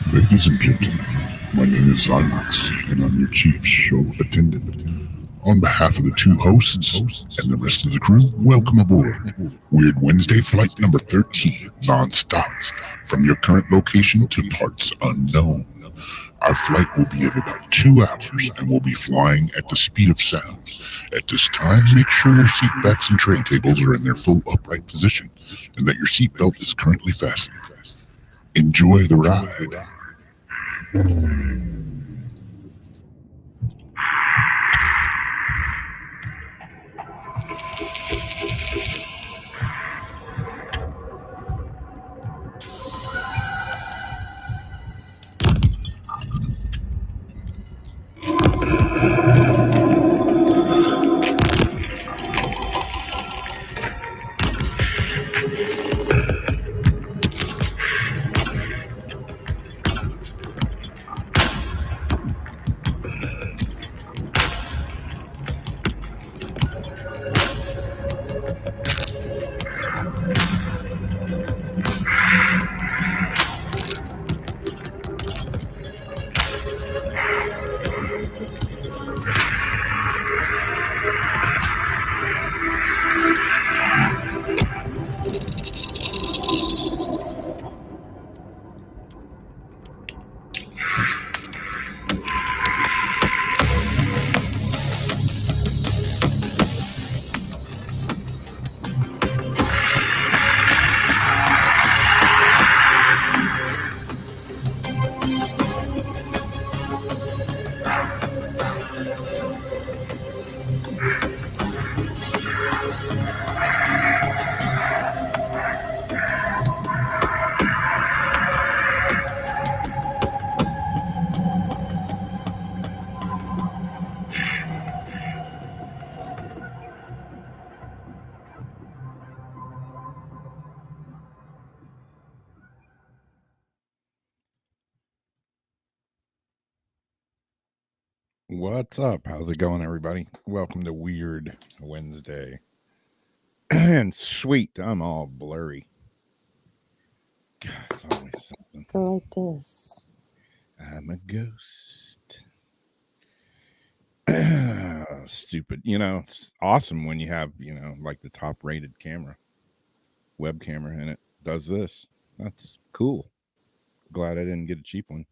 Ladies and gentlemen, my name is Zymax, and I'm your chief show attendant. On behalf of the two hosts and the rest of the crew, welcome aboard Weird Wednesday Flight number 13, non-stop, from your current location to parts unknown. Our flight will be of about 2 hours, and we'll be flying at the speed of sound. At this time, make sure your seat backs and tray tables are in their full upright position, and that your seatbelt is currently fastened. Enjoy the ride. What's up? How's it going, everybody? Welcome to Weird Wednesday. And sweet, I'm all blurry. God, it's always something. Go like this. I'm a ghost. Stupid. It's awesome when you have, like the top rated camera, web camera, and it does this. That's cool. Glad I didn't get a cheap one.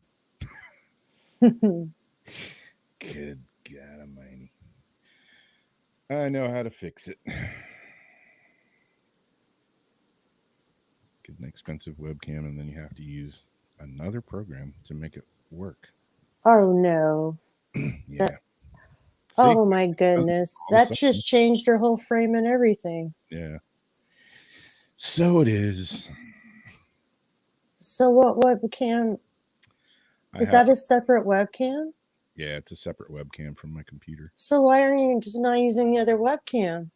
Good God Almighty. I know how to fix it. Get an expensive webcam, and then you have to use another program to make it work. Oh no. Yeah. Oh my goodness. That just changed your whole frame and everything. Yeah. So it is. So what webcam? Is that a separate webcam? Yeah, it's a separate webcam from my computer. So why aren't you just not using the other webcam?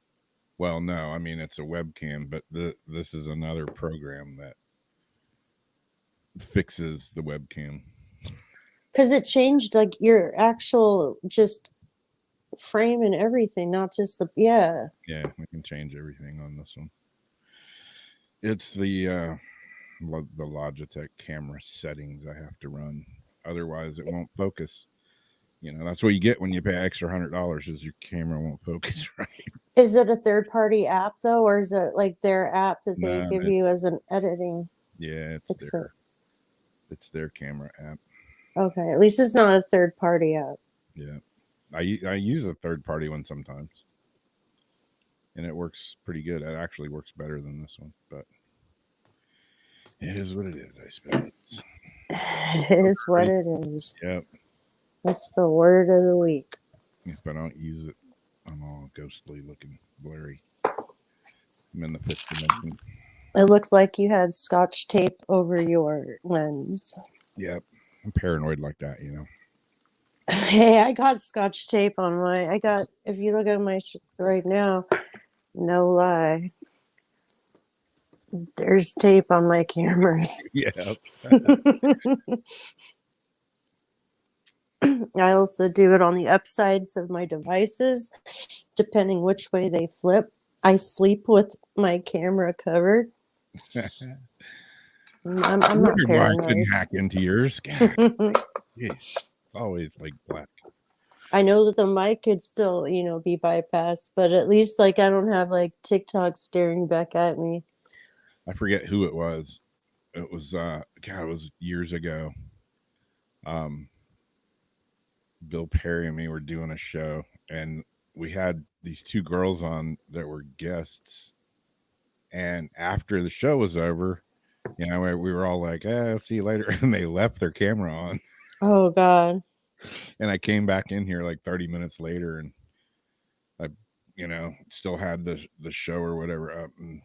Well, no, I mean, it's a webcam, but this is another program that fixes the webcam. Because it changed like your actual just frame and everything, not just the Yeah, we can change everything on this one. It's the Logitech camera settings I have to run. Otherwise, it won't focus. That's what you get when you pay extra $100 is your camera won't focus right. Is it a third-party app though, or is it like their app that they give you as an editing? Yeah, it's their camera app. Okay, at least it's not a third-party app. Yeah, I use a third-party one sometimes, and it works pretty good. It actually works better than this one, but it is what it is, I suppose. It is what it is. Yep. That's the word of the week. If I don't use it, I'm all ghostly looking, blurry. I'm in the fifth dimension. It looked like you had Scotch tape over your lens. Yep. I'm paranoid like that, Hey, I got Scotch tape on my... if you look at my right now, no lie, there's tape on my cameras. Yeah. I also do it on the upsides of my devices, depending which way they flip. I sleep with my camera covered. I'm I not wondered why I couldn't paranoid. hack into yours. God, jeez. Always like black. I know that the mic could still, be bypassed, but at least like I don't have like TikTok staring back at me. I forget who it was. It was God, it was years ago. Bill Perry and me were doing a show, and we had these two girls on that were guests. And after the show was over, we were all like, I'll see you later. And they left their camera on. Oh God. And I came back in here like 30 minutes later, and I, still had the show or whatever up and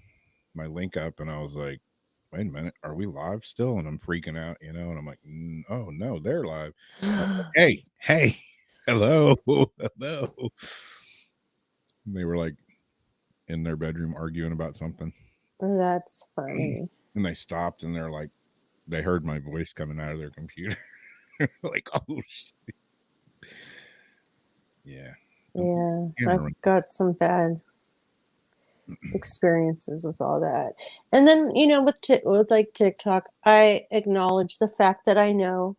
my link up, and I was like, wait a minute, are we live still? And I'm freaking out, and I'm like, oh no, they're live. Like, hey, hello. And they were like in their bedroom arguing about something. That's funny. And they stopped, and they're like, they heard my voice coming out of their computer. Like, oh shit. Yeah. I've got some bad experiences with all that. And then, with like TikTok, I acknowledge the fact that I know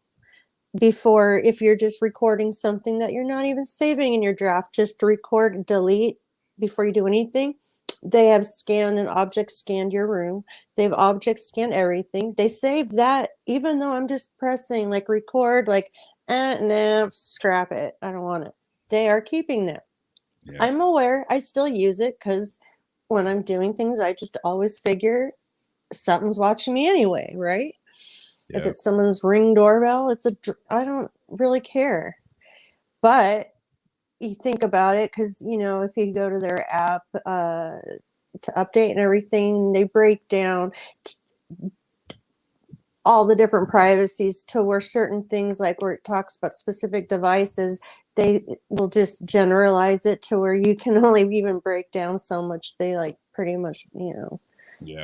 before, if you're just recording something that you're not even saving in your draft, just to record and delete before you do anything. They have scanned and object scanned your room. They've object scanned everything. They save that, even though I'm just pressing like record, like, no, scrap it. I don't want it. They are keeping that. Yeah. I'm aware. I still use it because when I'm doing things, I just always figure something's watching me anyway, right? Yeah. If it's someone's Ring doorbell, I don't really care. But you think about it, because if you go to their app to update and everything, they break down all the different privacies to where certain things, like where it talks about specific devices, they will just generalize it to where you can only even break down so much. They like pretty much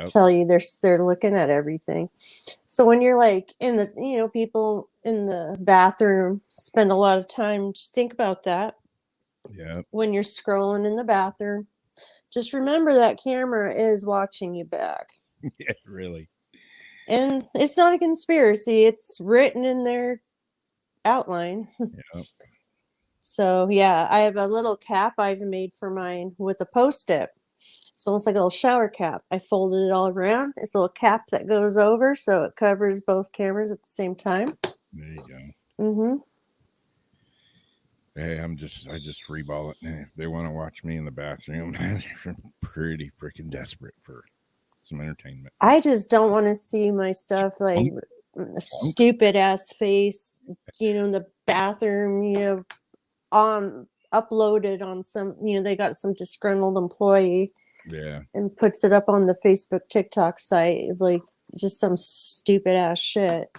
tell you they're looking at everything. So when you're like in the people in the bathroom spend a lot of time, just think about that. Yeah. When you're scrolling in the bathroom, just remember that camera is watching you back. Yeah, really. And it's not a conspiracy. It's written in their outline. Yeah. So yeah, I have a little cap I've made for mine with a Post-it. It's almost like a little shower cap. I folded it all around. It's a little cap that goes over, so it covers both cameras at the same time. There you go. Mm-hmm. Hey, I just freeball it. If they want to watch me in the bathroom, they're pretty freaking desperate for some entertainment. I just don't want to see my stuff like stupid ass face, in the bathroom, uploaded on some, they got some disgruntled employee. Yeah. And puts it up on the Facebook, TikTok site, like just some stupid ass shit.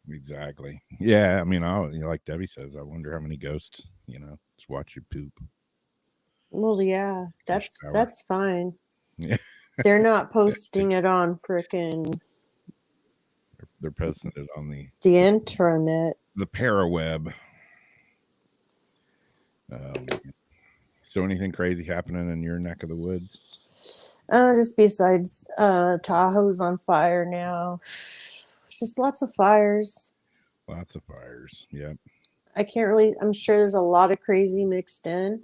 Exactly. Yeah. I mean, like Debbie says, I wonder how many ghosts, just watch you poop. Well, yeah, that's fine. Yeah. They're not posting it on frickin'. They're posting it on the intranet, the paraweb. So anything crazy happening in your neck of the woods? Just besides Tahoe's on fire now. Just lots of fires. Lots of fires. Yep. I'm sure there's a lot of crazy mixed in.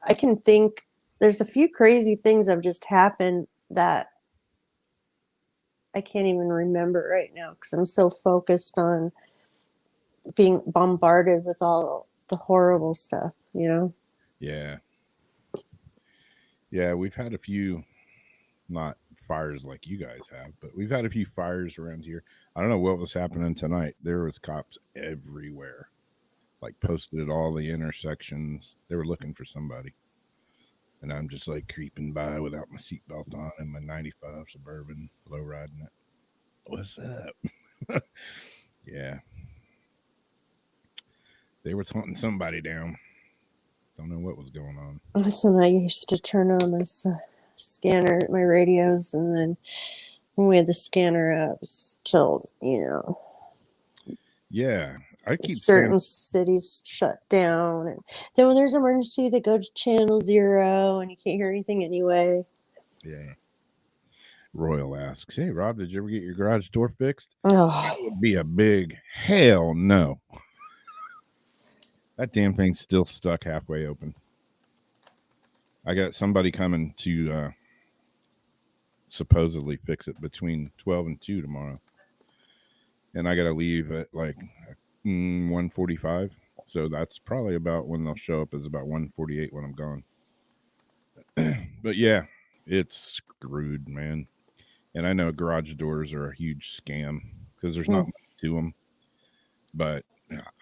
I can think there's a few crazy things that have just happened that I can't even remember right now because I'm so focused on being bombarded with all the horrible stuff, Yeah. Yeah, we've had a few, not fires like you guys have, but we've had a few fires around here. I don't know what was happening tonight. There was cops everywhere, like posted at all the intersections. They were looking for somebody. And I'm just like creeping by without my seatbelt on in my 95 Suburban, low riding it. What's up? Yeah. They were hunting somebody down. Don't know what was going on. So I used to turn on my scanner, my radios, and then when we had the scanner apps till, Yeah. I keep certain cities shut down. And then when there's an emergency, they go to channel 0 and you can't hear anything anyway. Yeah. Royal asks, "Hey Rob, did you ever get your garage door fixed?" Oh, That would be a big hell no. That damn thing's still stuck halfway open. I got somebody coming to supposedly fix it between 12 and 2 tomorrow. And I got to leave at like 1:45. So that's probably about when they'll show up, is about 1:48 when I'm gone. But yeah, it's screwed, man. And I know garage doors are a huge scam because there's not much to them. But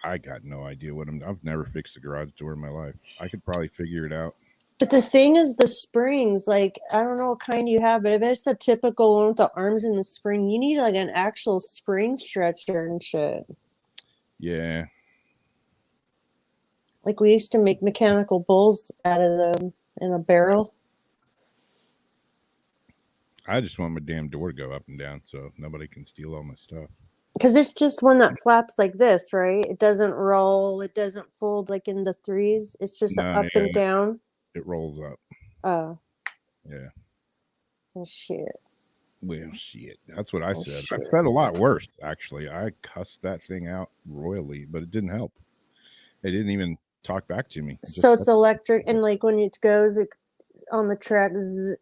I got no idea what I've never fixed a garage door in my life. I could probably figure it out. but the thing is, the springs, like, I don't know what kind you have, but if it's a typical one with the arms in the spring, you need like an actual spring stretcher and shit. Yeah. Like, we used to make mechanical bulls out of them in a barrel. I just want my damn door to go up and down so nobody can steal all my stuff. Because it's just one that flaps like this, right? It doesn't roll. It doesn't fold like in the threes. It's just No, up yeah, and down. it rolls up. Oh, Yeah. well, shit. Well, shit. That's what I Oh, said. shit. I said a lot worse, actually. I cussed that thing out royally, but it didn't help. It didn't even talk back to me. So it's electric, and like when it goes on the track,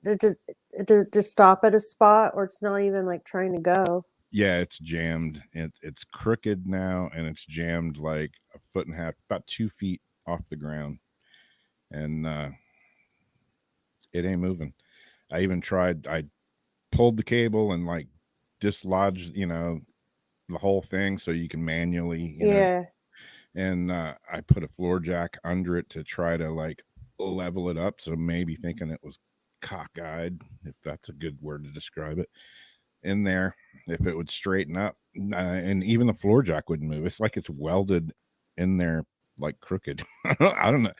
it just stop at a spot, or it's not even like trying to go. Yeah, it's jammed. It's crooked now, and it's jammed like a foot and a half, about 2 feet off the ground, and it ain't moving. I even tried. I pulled the cable and like dislodged, the whole thing so you can manually, Yeah. and I put a floor jack under it to try to like level it up. So maybe thinking it was cockeyed, if that's a good word to describe it, in there, if it would straighten up. And even the floor jack wouldn't move. It's like it's welded in there like crooked. I don't know.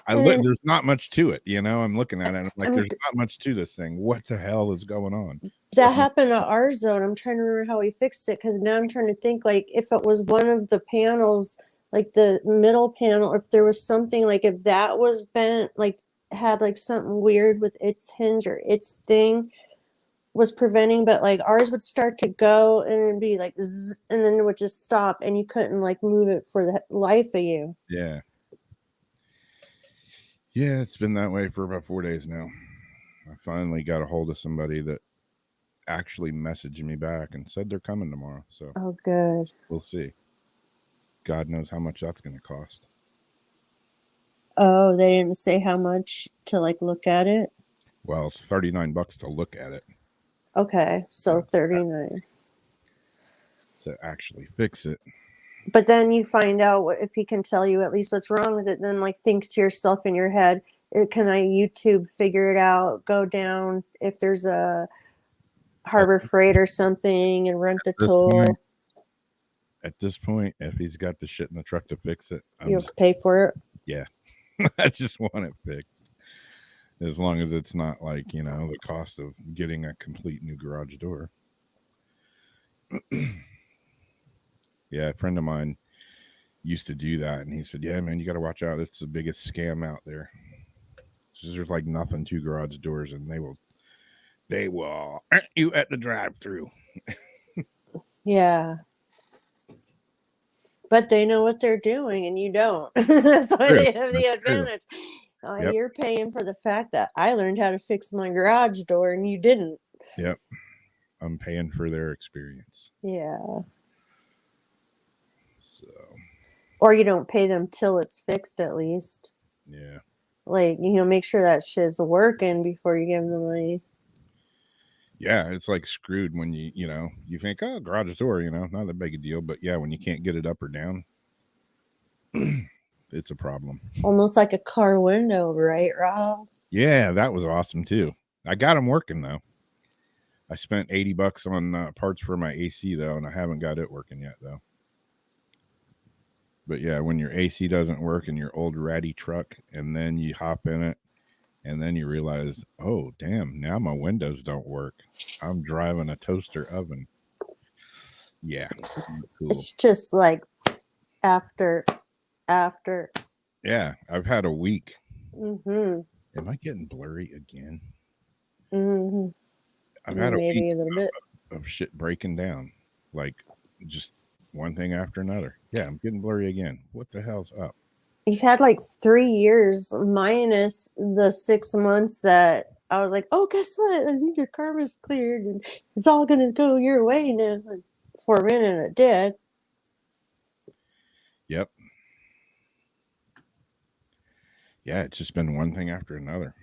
There's not much to it, I'm looking at it and I'm like, there's not much to this thing. What the hell is going on? That happened at our zone. I'm trying to remember how we fixed it, because now I'm trying to think, like, if it was one of the panels, like the middle panel, or if there was something, like if that was bent, like had like something weird with its hinge or its thing was preventing, but like ours would start to go and it'd be like zzz, and then it would just stop and you couldn't like move it for the life of you. Yeah, it's been that way for about 4 days now. I finally got a hold of somebody that actually messaged me back and said they're coming tomorrow. So Oh, good. we'll see. God knows how much that's going to cost. Oh, they didn't say how much to like look at it? Well, it's $39 to look at it. Okay, so 39 to actually fix it. But then you find out if he can tell you at least what's wrong with it, then like think to yourself in your head, can I YouTube figure it out, go down if there's a Harbor Freight or something and rent the tool? At this point, if he's got the shit in the truck to fix it, You'll pay for it? Yeah. I just want it fixed. As long as it's not like, the cost of getting a complete new garage door. Yeah, a friend of mine used to do that, and he said, yeah, man, you got to watch out. It's the biggest scam out there. There's like nothing to garage doors, and they will you at the drive-through. Yeah. But they know what they're doing, and you don't. That's why they have the advantage. Yep. You're paying for the fact that I learned how to fix my garage door, and you didn't. Yep. I'm paying for their experience. Yeah. So. Or you don't pay them till it's fixed, at least. Yeah. Like, make sure that shit's working before you give them the money. Yeah, it's like screwed when you think, oh, garage door, not that big a deal. But yeah, when you can't get it up or down, it's a problem. Almost like a car window, right, Rob? Yeah, that was awesome too. I got them working though. I spent $80 on parts for my AC though, and I haven't got it working yet though. But yeah, when your AC doesn't work in your old ratty truck, and then you hop in it, and then you realize, oh, damn, now my windows don't work. I'm driving a toaster oven. Yeah. Cool. It's just like after. Yeah, I've had a week. Mm-hmm. Am I getting blurry again? Mm-hmm. I've had a Maybe week a little bit. of shit breaking down, like just one thing after another. Yeah, I'm getting blurry again. What the hell's up? You've had like 3 years minus the 6 months that I was like, oh, guess what? I think your karma's cleared and it's all going to go your way now. And for a minute, it did. Yep. Yeah, it's just been one thing after another.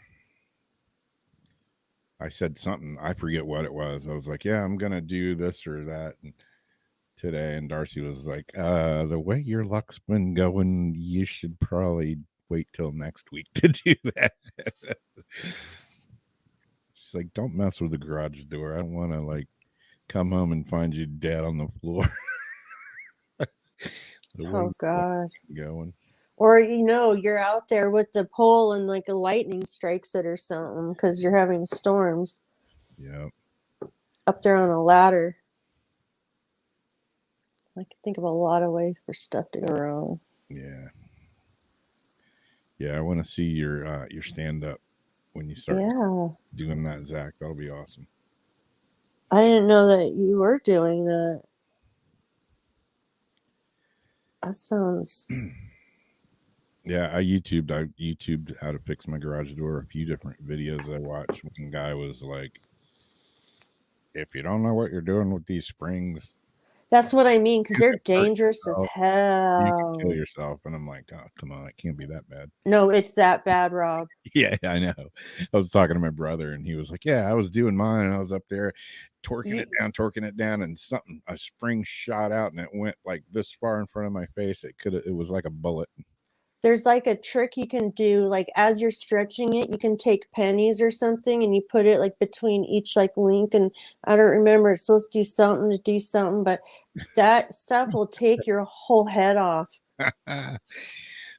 I said something, I forget what it was. I was like, yeah, I'm going to do this or that today. And Darcy was like, the way your luck's been going, you should probably wait till next week to do that. She's like, don't mess with the garage door. I don't want to like come home and find you dead on the floor. Oh, God. Going. Or, you're out there with the pole and like a lightning strikes it or something because you're having storms. Yep. Up there on a ladder. I can think of a lot of ways for stuff to go wrong. Yeah. Yeah, I want to see your stand up when you start doing that, Zach. That'll be awesome. I didn't know that you were doing that. That sounds. Yeah, I YouTubed how to fix my garage door. A few different videos I watched. One guy was like, if you don't know what you're doing with these springs, That's what I mean, because they're dangerous as you hell. can kill yourself. And I'm like, oh, come on, it can't be that bad. No, it's that bad, Rob. Yeah, I know. I was talking to my brother, and he was like, yeah, I was doing mine, and I was up there torquing it down, and a spring shot out, and it went like this far in front of my face. It was like a bullet. There's like a trick you can do, like as you're stretching it, you can take pennies or something and you put it like between each like link, and I don't remember, it's supposed to do something, but that stuff will take your whole head off. Oh,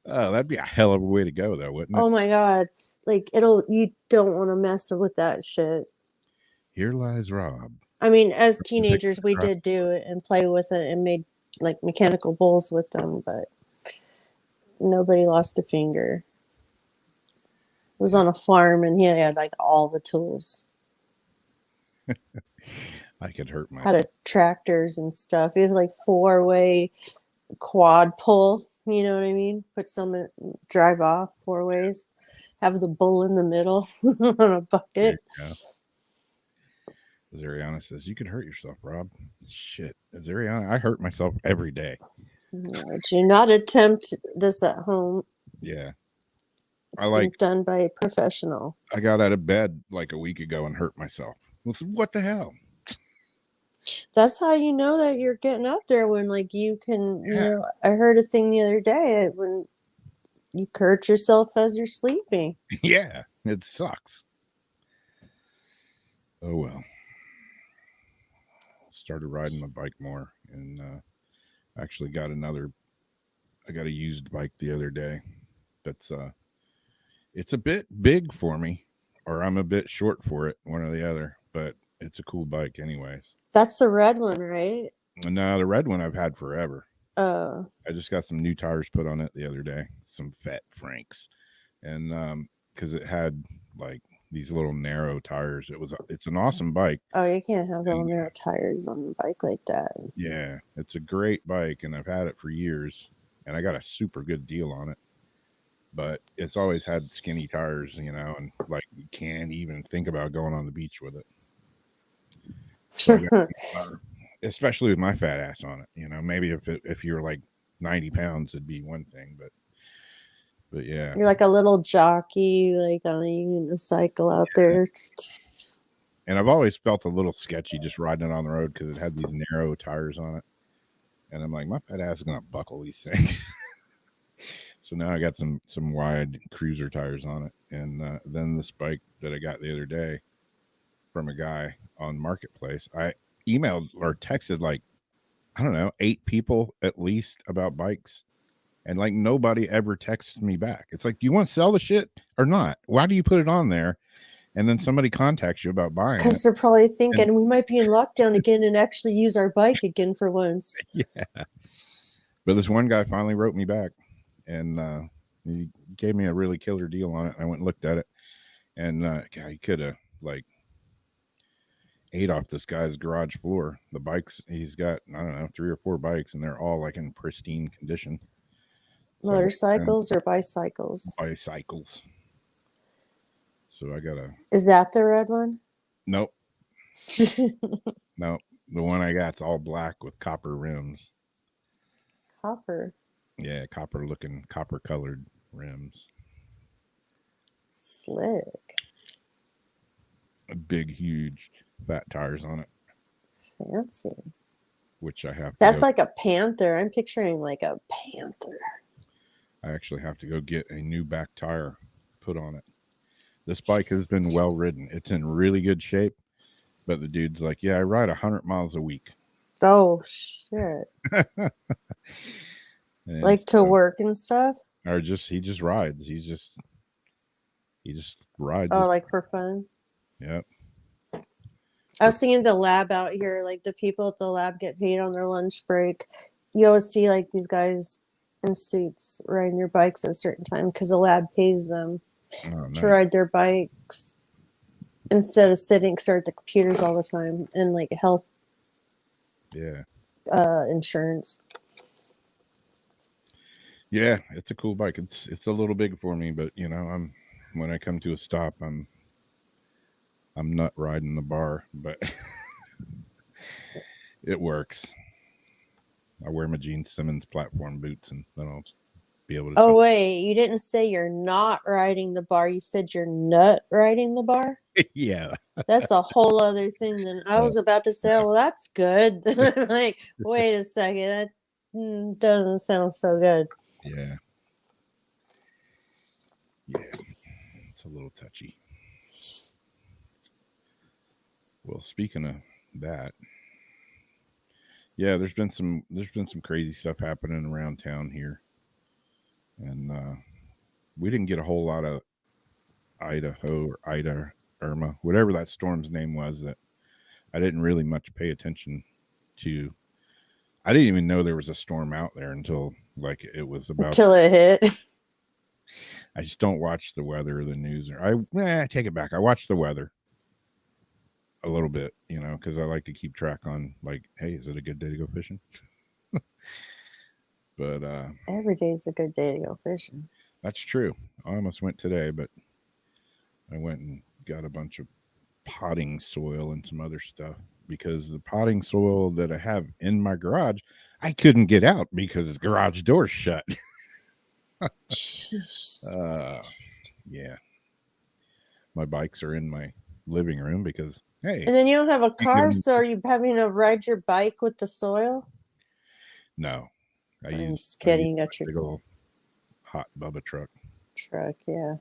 that'd be a hell of a way to go, though, wouldn't it? Oh my God. Like you don't want to mess with that shit. Here lies Rob. I mean, as teenagers, we did do it and play with it and made like mechanical bowls with them, but nobody lost a finger. It was on a farm and he had like all the tools. I could hurt myself. Had tractors and stuff. He had like 4-way quad pull. You know what I mean? Put some drive off 4 ways. Have the bull in the middle on a bucket. Zariana says, you could hurt yourself, Rob. Shit. Zariana, I hurt myself every day. Do not attempt this at home. Yeah. It's done by a professional. I got out of bed like a week ago and hurt myself. What the hell? That's how you know that you're getting up there, when like you can, I heard a thing the other day when you hurt yourself as you're sleeping. Yeah, it sucks. Oh well. Started riding my bike more, and actually got a used bike the other day. That's it's a bit big for me, or I'm a bit short for it, one or the other, but it's a cool bike anyways. That's the red one, right? No, the red one I've had forever. Oh. I just got some new tires put on it the other day, some Fat Franks, and because it had like these little narrow tires. It's an awesome bike. Oh, you can't have little narrow tires on a bike like that. Yeah, it's a great bike, and I've had it for years, and I got a super good deal on it. But it's always had skinny tires, and like you can't even think about going on the beach with it. So especially with my fat ass on it, maybe if you're like 90 pounds, it'd be one thing, but yeah, you're like a little jockey, like on a unicycle out there. And I've always felt a little sketchy just riding it on the road because it had these narrow tires on it, and I'm like, my fat ass is gonna buckle these things. So now I got some wide cruiser tires on it, and then this bike that I got the other day from a guy on Marketplace, I emailed or texted like, I don't know, 8 people at least about bikes, and like nobody ever texted me back. It's like, do you want to sell the shit or not? Why do you put it on there? And then somebody contacts you about buying it. Because they're probably thinking we might be in lockdown again and actually use our bike again for once. Yeah. But this one guy finally wrote me back, and he gave me a really killer deal on it. I went and looked at it, and God, he could have, like, ate off this guy's garage floor. The bikes, he's got, I don't know, 3 or 4 bikes, and they're all like in pristine condition. So I got Motorcycles or bicycles? bicycles. So I got a, Is that the red one? nope, nope. The one I got's all black with copper rims. Copper. Yeah, copper looking, copper colored rims. Slick. Big, huge, fat tires on it, Fancy. which I have to That's go, like a panther. I'm picturing like a panther. I actually have to go get a new back tire put on it. This bike has been well ridden. It's in really good shape, but the dude's like, yeah, I ride 100 miles a week. Oh shit. And Like to so- work and stuff? or he just rides. He just rides. Oh, his- like for fun? Yep. I was thinking the lab out here, like the people at the lab get paid on their lunch break. You always see like these guys in suits riding their bikes at a certain time because the lab pays them Oh, nice. to ride their bikes instead of sitting at the computers all the time, and like health Yeah. insurance. Yeah, it's a cool bike. It's a little big for me, but when I come to a stop, I'm not riding the bar, but it works. I wear my Gene Simmons platform boots, and then I'll be able to. Oh wait, you didn't say you're not riding the bar. You said you're not riding the bar. Yeah. That's a whole other thing than I was about to say. Well, that's good. I'm like, wait a second, that doesn't sound so good. Yeah. Yeah. It's a little touchy. Well, speaking of that, yeah, there's been some crazy stuff happening around town here. And we didn't get a whole lot of Idaho or Ida Irma, whatever that storm's name was, that I didn't really much pay attention to. I didn't even know there was a storm out there until like it was about. Until it hit. I just don't watch the weather or the news. Or I take it back. I watch the weather a little bit, because I like to keep track on like, hey, is it a good day to go fishing? But Every day's a good day to go fishing. that's true. I almost went today, but I went and got a bunch of potting soil and some other stuff, because the potting soil that I have in my garage, I couldn't get out because the garage door's shut. Yeah. My bikes are in my living room because, hey, And then you don't have a car, can- so are you having to ride your bike with the soil? no. I I'm use just kidding. You got big your old hot Bubba truck. truck, yeah.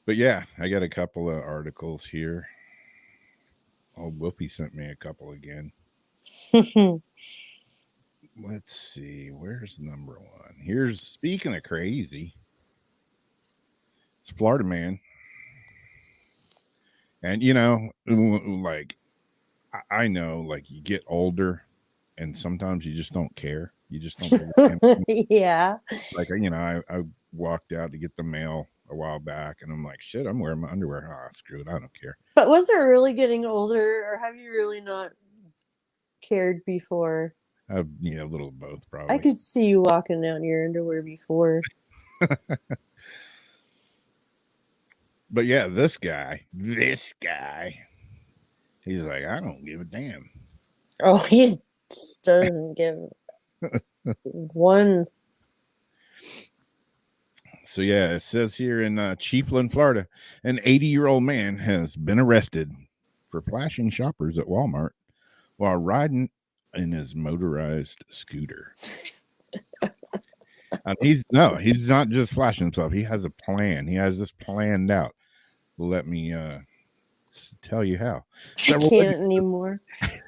But yeah, I got a couple of articles here. Old Whoopi sent me a couple again. Let's see, where's number 1? Here's, speaking of crazy, it's Florida man. And like, I know, like, you get older and sometimes you just don't care. You just don't give a damn. Yeah. Like, I walked out to get the mail a while back, and I'm like, shit, I'm wearing my underwear. Oh, screw it, I don't care. But was it really getting older, or have you really not cared before? A little of both, probably. I could see you walking out in your underwear before. But yeah, this guy, he's like, I don't give a damn. Oh, he doesn't give one. So yeah, it says here in Chiefland, Florida, an 80-year-old man has been arrested for flashing shoppers at Walmart while riding in his motorized scooter. He's not just flashing himself. He has a plan. He has this planned out. Let me tell you how. I can't anymore.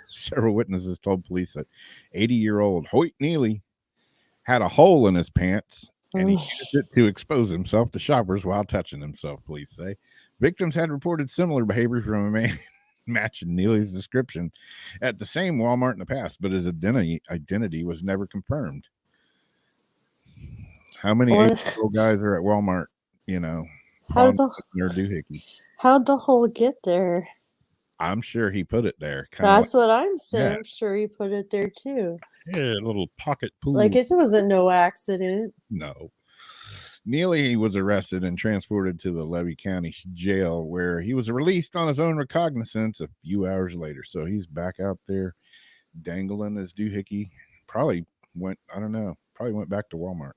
Several witnesses told police that 80-year-old Hoyt Neely had a hole in his pants, and he used it to expose himself to shoppers while touching himself, police say. Victims had reported similar behavior from a man matching Neely's description at the same Walmart in the past, but his identity was never confirmed. How many 80-year-old guys are at Walmart, How Von did the Wisner Doohickey. how'd the hole get there? I'm sure he put it there. Kind of That's what I'm saying. yeah. I'm sure he put it there too. like a little pocket pool. Like it wasn't no accident. No. Neely was arrested and transported to the Levy County jail, where he was released on his own recognizance a few hours later. So he's back out there dangling his doohickey. Probably went back to Walmart.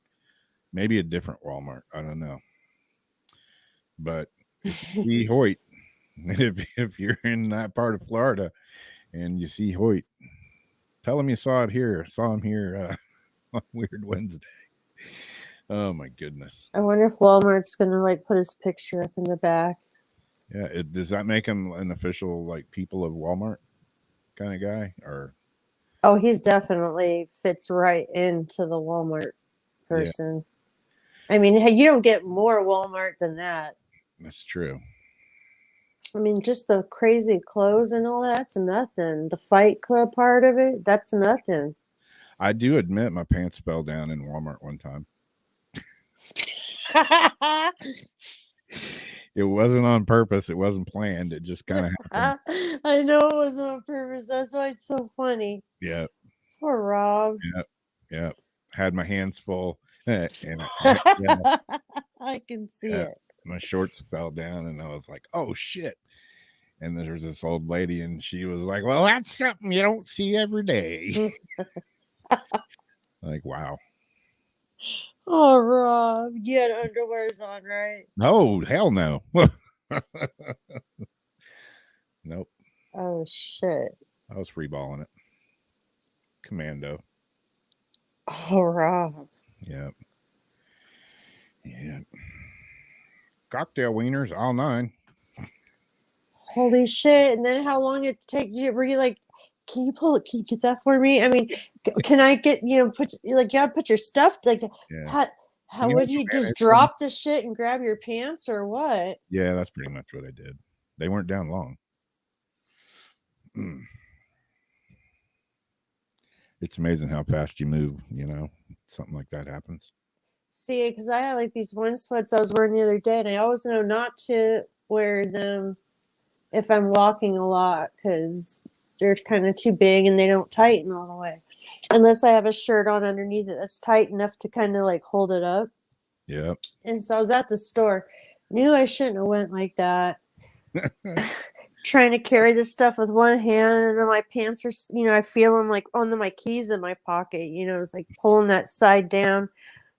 Maybe a different Walmart. I don't know. But if you see Hoyt, if you're in that part of Florida and you see Hoyt, tell him you saw him here on Weird Wednesday. Oh my goodness. I wonder if Walmart's gonna like put his picture up in the back. Yeah, does that make him an official like people of Walmart kind of guy? Or Oh, he's definitely fits right into the Walmart person. I mean, hey, you don't get more Walmart than that. that's true. I mean, just the crazy clothes and all that's nothing. The Fight Club part of it, that's nothing. I do admit my pants fell down in Walmart one time. It wasn't on purpose. It wasn't planned. It just kind of happened. I know it was on purpose. That's why it's so funny. Yeah. Poor Rob. Yeah. Had my hands full. And I can see it. My shorts fell down and I was like, oh shit. And there was this old lady and she was like, well, that's something you don't see every day. Like, wow. Oh, Rob, you had underwears on, right? No, hell no. Nope. Oh, shit. I was free balling it. Commando. Oh, Rob. Yep. Cocktail wieners, all 9. Holy shit. And then how long did it take you? Were you like, can you get that for me? I mean, can I get, put you gotta put your stuff, like, Yeah. how would you just drop the shit and grab your pants or what? Yeah, that's pretty much what I did. They weren't down long. It's amazing how fast you move, something like that happens. See, because I have like these one sweats I was wearing the other day, and I always know not to wear them if I'm walking a lot because they're kind of too big and they don't tighten all the way. Unless I have a shirt on underneath it that's tight enough to kind of like hold it up. Yep. And so I was at the store, knew I shouldn't have went like that. Trying to carry this stuff with one hand, and then my pants are, I feel them like on my keys in my pocket. It's like pulling that side down,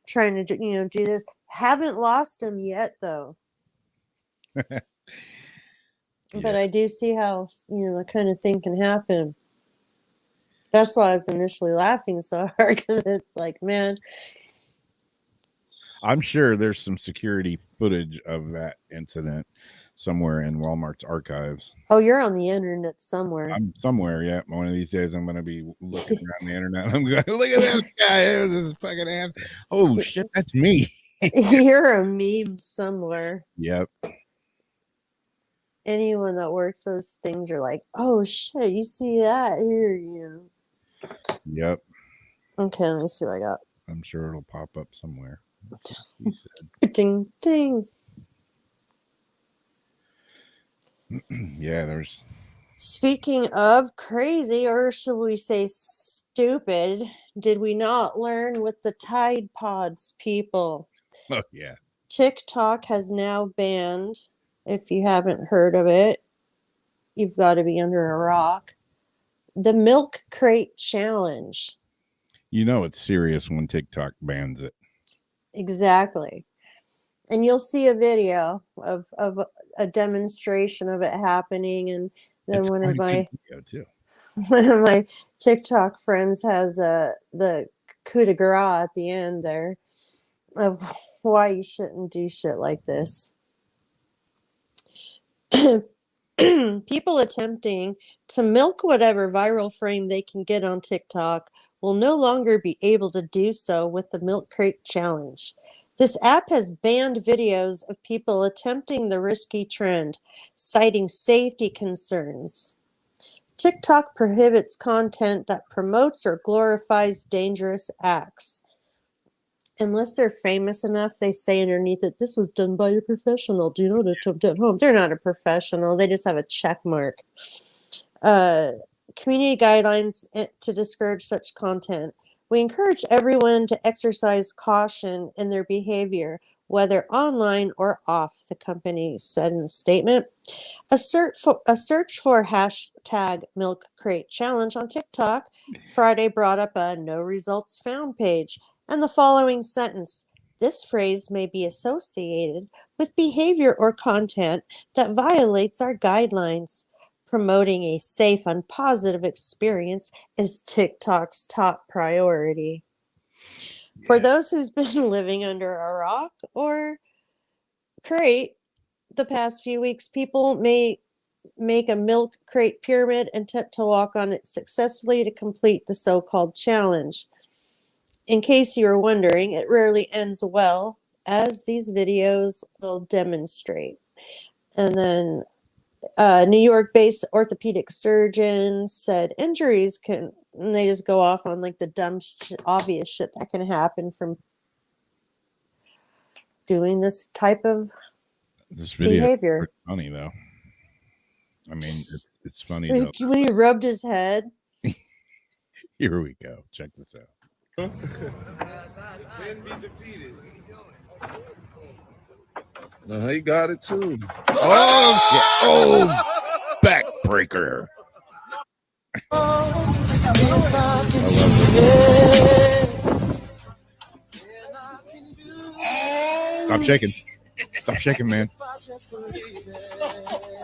trying to do this. Haven't lost them yet though. Yeah. But I do see how that kind of thing can happen. That's why I was initially laughing so hard, because it's like, man, I'm sure there's some security footage of that incident somewhere in Walmart's archives. Oh, you're on the internet somewhere. I'm somewhere, yeah. One of these days I'm going to be looking around the internet. I'm going, look at this guy. This fucking ass. Oh, shit, that's me. You're a meme somewhere. Yep. Anyone that works those things are like, oh, shit, you see that? Here, Yep. Okay, let me see what I got. I'm sure it'll pop up somewhere. Ding, ding. Yeah, there's. Speaking of crazy, or should we say stupid, did we not learn with the Tide Pods people? Oh, yeah. TikTok has now banned, if you haven't heard of it, you've got to be under a rock, the Milk Crate Challenge. It's serious when TikTok bans it. Exactly. And you'll see a video of a demonstration of it happening, and then one of my TikTok friends has the coup de grace at the end there of why you shouldn't do shit like this. People attempting to milk whatever viral frame they can get on TikTok will no longer be able to do so with the Milk Crate Challenge. This app has banned videos of people attempting the risky trend, citing safety concerns. TikTok prohibits content that promotes or glorifies dangerous acts. unless they're famous enough, they say underneath it, this was done by a professional. Do not attempt at home. They're not a professional. They just have a check mark. Community guidelines to discourage such content. We encourage everyone to exercise caution in their behavior, whether online or off, the company said in a statement. A search for hashtag milk crate challenge on TikTok Friday brought up a no results found page and the following sentence. This phrase may be associated with behavior or content that violates our guidelines. Promoting a safe and positive experience is TikTok's top priority. For those who's been living under a rock or crate the past few weeks, people may make a milk crate pyramid and attempt to walk on it successfully to complete the so-called challenge. In case you were wondering, it rarely ends well, as these videos will demonstrate. And then New York-based orthopedic surgeon said injuries can, and they just go off on like the dumb, obvious shit that can happen from doing this type of This video behavior. is funny though. I mean, it's funny. When he rubbed his head. Here we go. Check this out. No, he got it too. Oh, shit. Oh, backbreaker. Stop shaking. Stop shaking, man.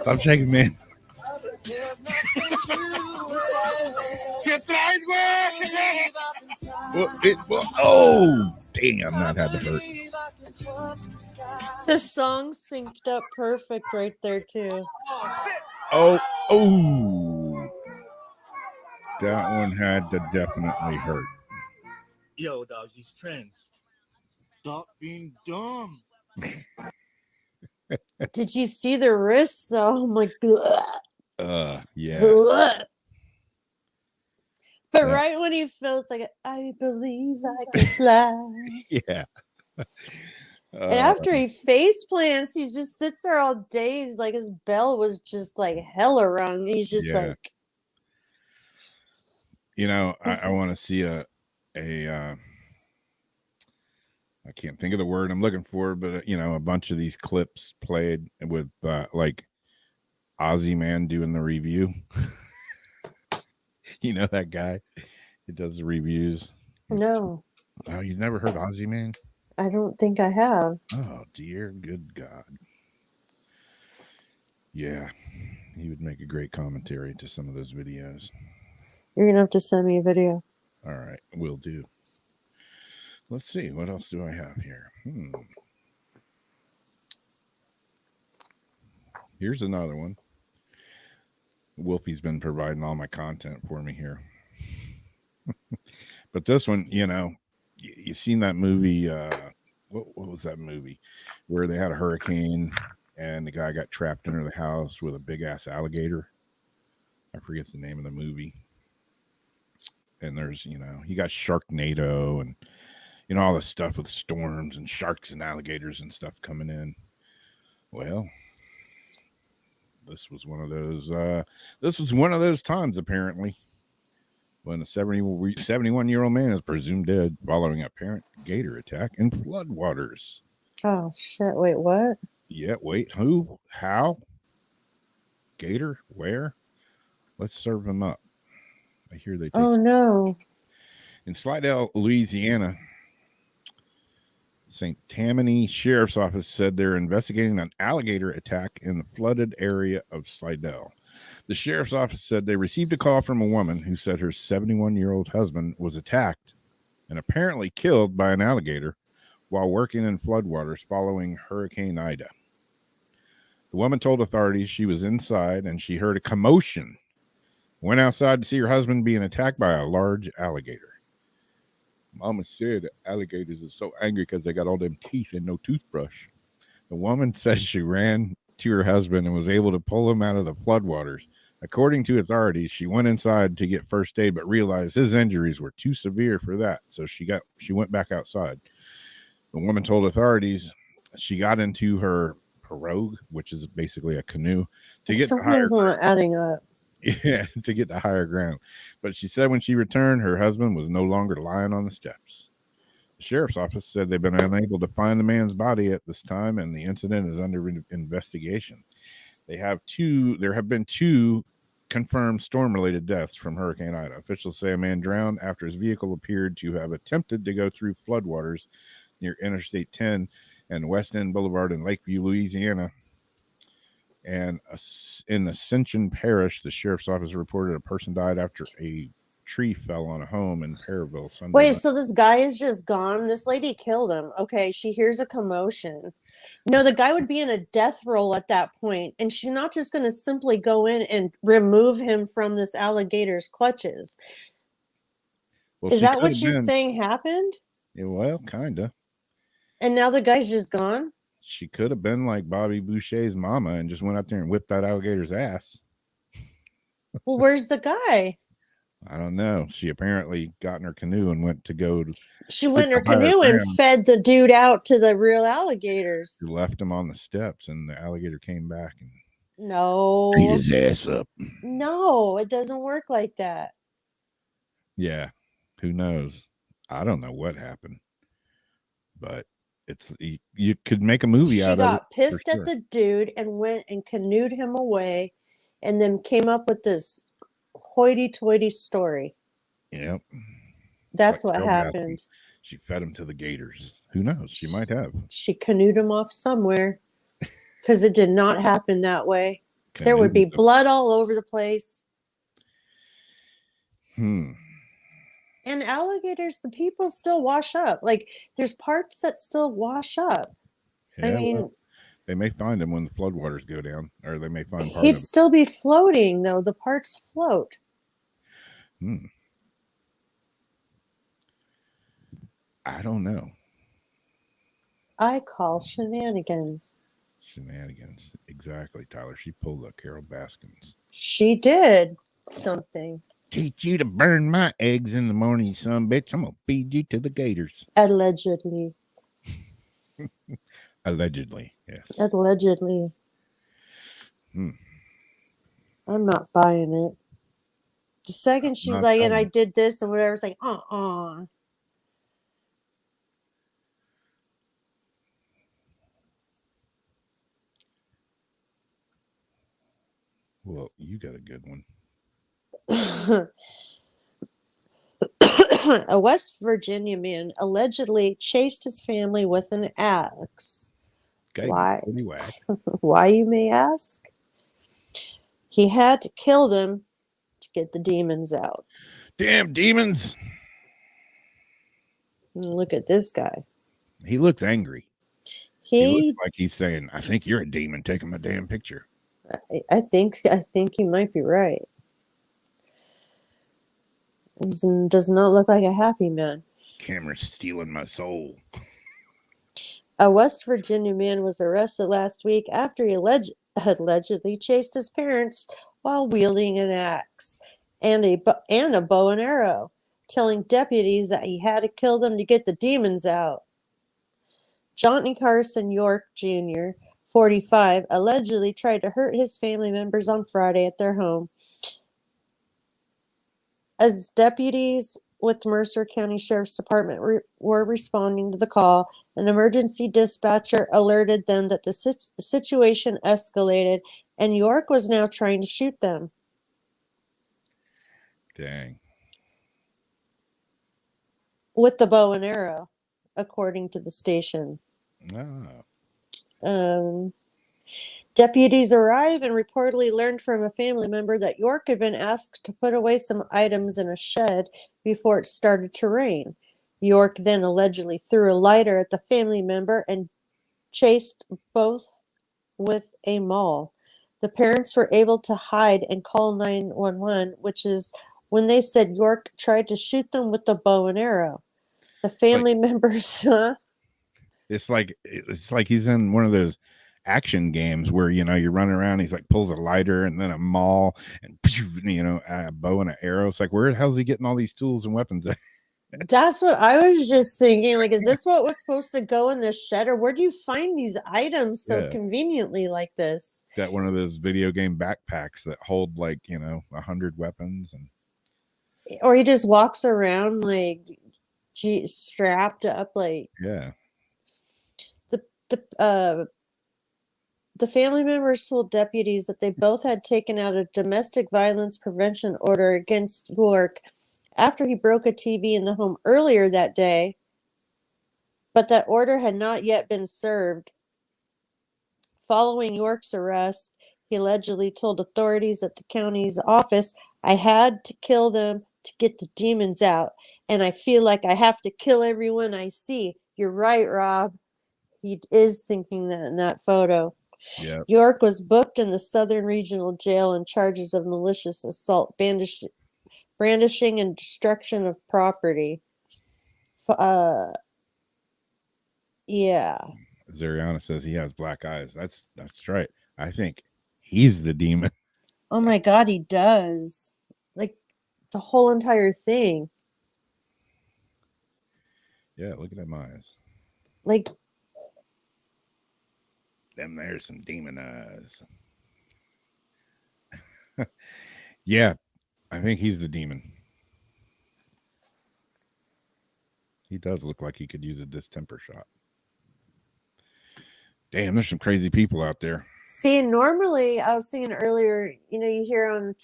Stop shaking, man. Oh, damn, that had to hurt. The song synced up perfect right there, too. Oh. That one had to definitely hurt. Yo, dog, these trends. Stop being dumb. Did you see the wrists, though? I'm like, Yeah. But right when he feels like, I believe I can fly. Yeah. And after he face plants, he just sits there all day. He's like, his bell was just like hella rung. He's just like, you know, I want to see a I can't think of the word I'm looking for, but you know, a bunch of these clips played with like Ozzy Man doing the review. You know that guy? He does the reviews. No. Oh, you've never heard Ozzy Man? I don't think I have. Oh dear, good God. Yeah, he would make a great commentary to some of those videos. You're gonna have to send me a video. All right, will do. Let's see, what else do I have here? Here's another one. Wolfie's been providing all my content for me here. But this one, you know, you seen that movie, what was that movie? Where they had a hurricane and the guy got trapped under the house with a big-ass alligator. I forget the name of the movie. And there's, you know, he got Sharknado and, you know, all this stuff with storms and sharks and alligators and stuff coming in. Well, this was one of those times, apparently, when a 71-year-old man is presumed dead following a apparent gator attack in floodwaters. Oh, shit. Wait, what? Yeah, wait. Who? How? Gator? Where? Let's serve him up. I hear they take no. In Slidell, Louisiana, St. Tammany Sheriff's Office said they're investigating an alligator attack in the flooded area of Slidell. The Sheriff's Office said they received a call from a woman who said her 71-year-old husband was attacked and apparently killed by an alligator while working in floodwaters following Hurricane Ida. The woman told authorities she was inside and she heard a commotion. Went outside to see her husband being attacked by a large alligator. Mama said alligators are so angry because they got all them teeth and no toothbrush. The woman says she ran to her husband and was able to pull him out of the floodwaters. According to authorities, she went inside to get first aid, but realized his injuries were too severe for that. So she went back outside. The woman told authorities she got into her pirogue, which is basically a canoe, to get to higher Something's not adding up. yeah, to get to higher ground. But she said when she returned, her husband was no longer lying on the steps. The sheriff's office said they've been unable to find the man's body at this time, and the incident is under investigation. There have been two confirmed storm-related deaths from Hurricane Ida. Officials say a man drowned after his vehicle appeared to have attempted to go through floodwaters near Interstate 10 and West End Boulevard in Lakeview, Louisiana. And in Ascension Parish, the sheriff's office reported a person died after a tree fell on a home in Perryville Sunday Wait, night. so this guy is just gone? This lady killed him. Okay, she hears a commotion. No, the guy would be in a death roll at that point, and she's not just going to simply go in and remove him from this alligator's clutches. Well, Is she that could what have she's been- saying happened? Yeah, well, kind of. And now the guy's just gone? She could have been like Bobby Boucher's mama and just went out there and whipped that alligator's ass. Well, where's the guy? I don't know. She apparently got in her canoe and went to go. She went in her the higher canoe and ground. fed the dude out to the real alligators. She left him on the steps, and the alligator came back and No. beat his ass up. No, it doesn't work like that. Yeah, who knows? I don't know what happened, but you could make a movie She out of it. got pissed sure. at the dude and went and canoed him away and then came up with this hoity-toity story. Yep. That's Like what Bill happened. She fed him to the gators. Who knows? She might have. She canoed him off somewhere because it did not happen that way. There would be Canoed him. blood all over the place. And alligators, the people still wash up. Like, there's parts that still wash up. I Yeah, mean, well, they may find him when the floodwaters go down, or they may find part he'd of it. still be floating, though. The parts float. I don't know. I call shenanigans. Shenanigans. Exactly, Tyler. She pulled a Carol Baskins. She did something. Teach you to burn my eggs in the morning, son bitch. I'm gonna feed you to the gators. Allegedly. Allegedly, yes. Allegedly. Hmm. I'm not buying it. The second she's Not like, and I buying did this and whatever, it's like, Well, you got a good one. A West Virginia man allegedly chased his family with an axe. Okay, Why? pretty whack. Why, you may ask? He had to kill them to get the demons out. Damn demons! Look at this guy. He looks angry. He He, looks like he's saying, "I think you're a demon taking my damn picture." I think you might be right. He does not look like a happy man. Camera's stealing my soul. A West Virginia man was arrested last week after he allegedly chased his parents while wielding an axe and a bow and arrow, telling deputies that he had to kill them to get the demons out. Johnny Carson York Jr., 45, allegedly tried to hurt his family members on Friday at their home. As deputies with Mercer County Sheriff's Department were responding to the call, an emergency dispatcher alerted them that the situation escalated and York was now trying to shoot them. Dang. With the bow and arrow, according to the station. Ah. Deputies arrived and reportedly learned from a family member that York had been asked to put away some items in a shed before it started to rain. York then allegedly threw a lighter at the family member and chased both with a maul. The parents were able to hide and call 911, which is when they said York tried to shoot them with the bow and arrow. The family members, It's like he's in one of those action games where you're running around. He's like pulls a lighter and then a maul and a bow and an arrow. It's like, where the hell is he getting all these tools and weapons? That's what I was just thinking. Like, is this what was supposed to go in the shed, or where do you find these items so Yeah. conveniently like this? Got one of those video game backpacks that hold like 100 weapons and Or he just walks around like strapped up, like yeah. the the uh the family members told deputies that they both had taken out a domestic violence prevention order against York after he broke a TV in the home earlier that day, but that order had not yet been served. Following York's arrest, he allegedly told authorities at the county's office, "I had to kill them to get the demons out, and I feel like I have to kill everyone I see." You're right, Rob. He is thinking that in that photo. Yeah. York was booked in the Southern Regional Jail on charges of malicious assault, brandishing, and destruction of property. Yeah. Zariana says he has black eyes. That's right. I think he's the demon. Oh my God, he does. Like the whole entire thing. Yeah, look at them eyes. Like, Them there's some demon eyes. Yeah, I think he's the demon. He does look like he could use a distemper shot. Damn, there's some crazy people out there. see, normally I was thinking earlier, you hear on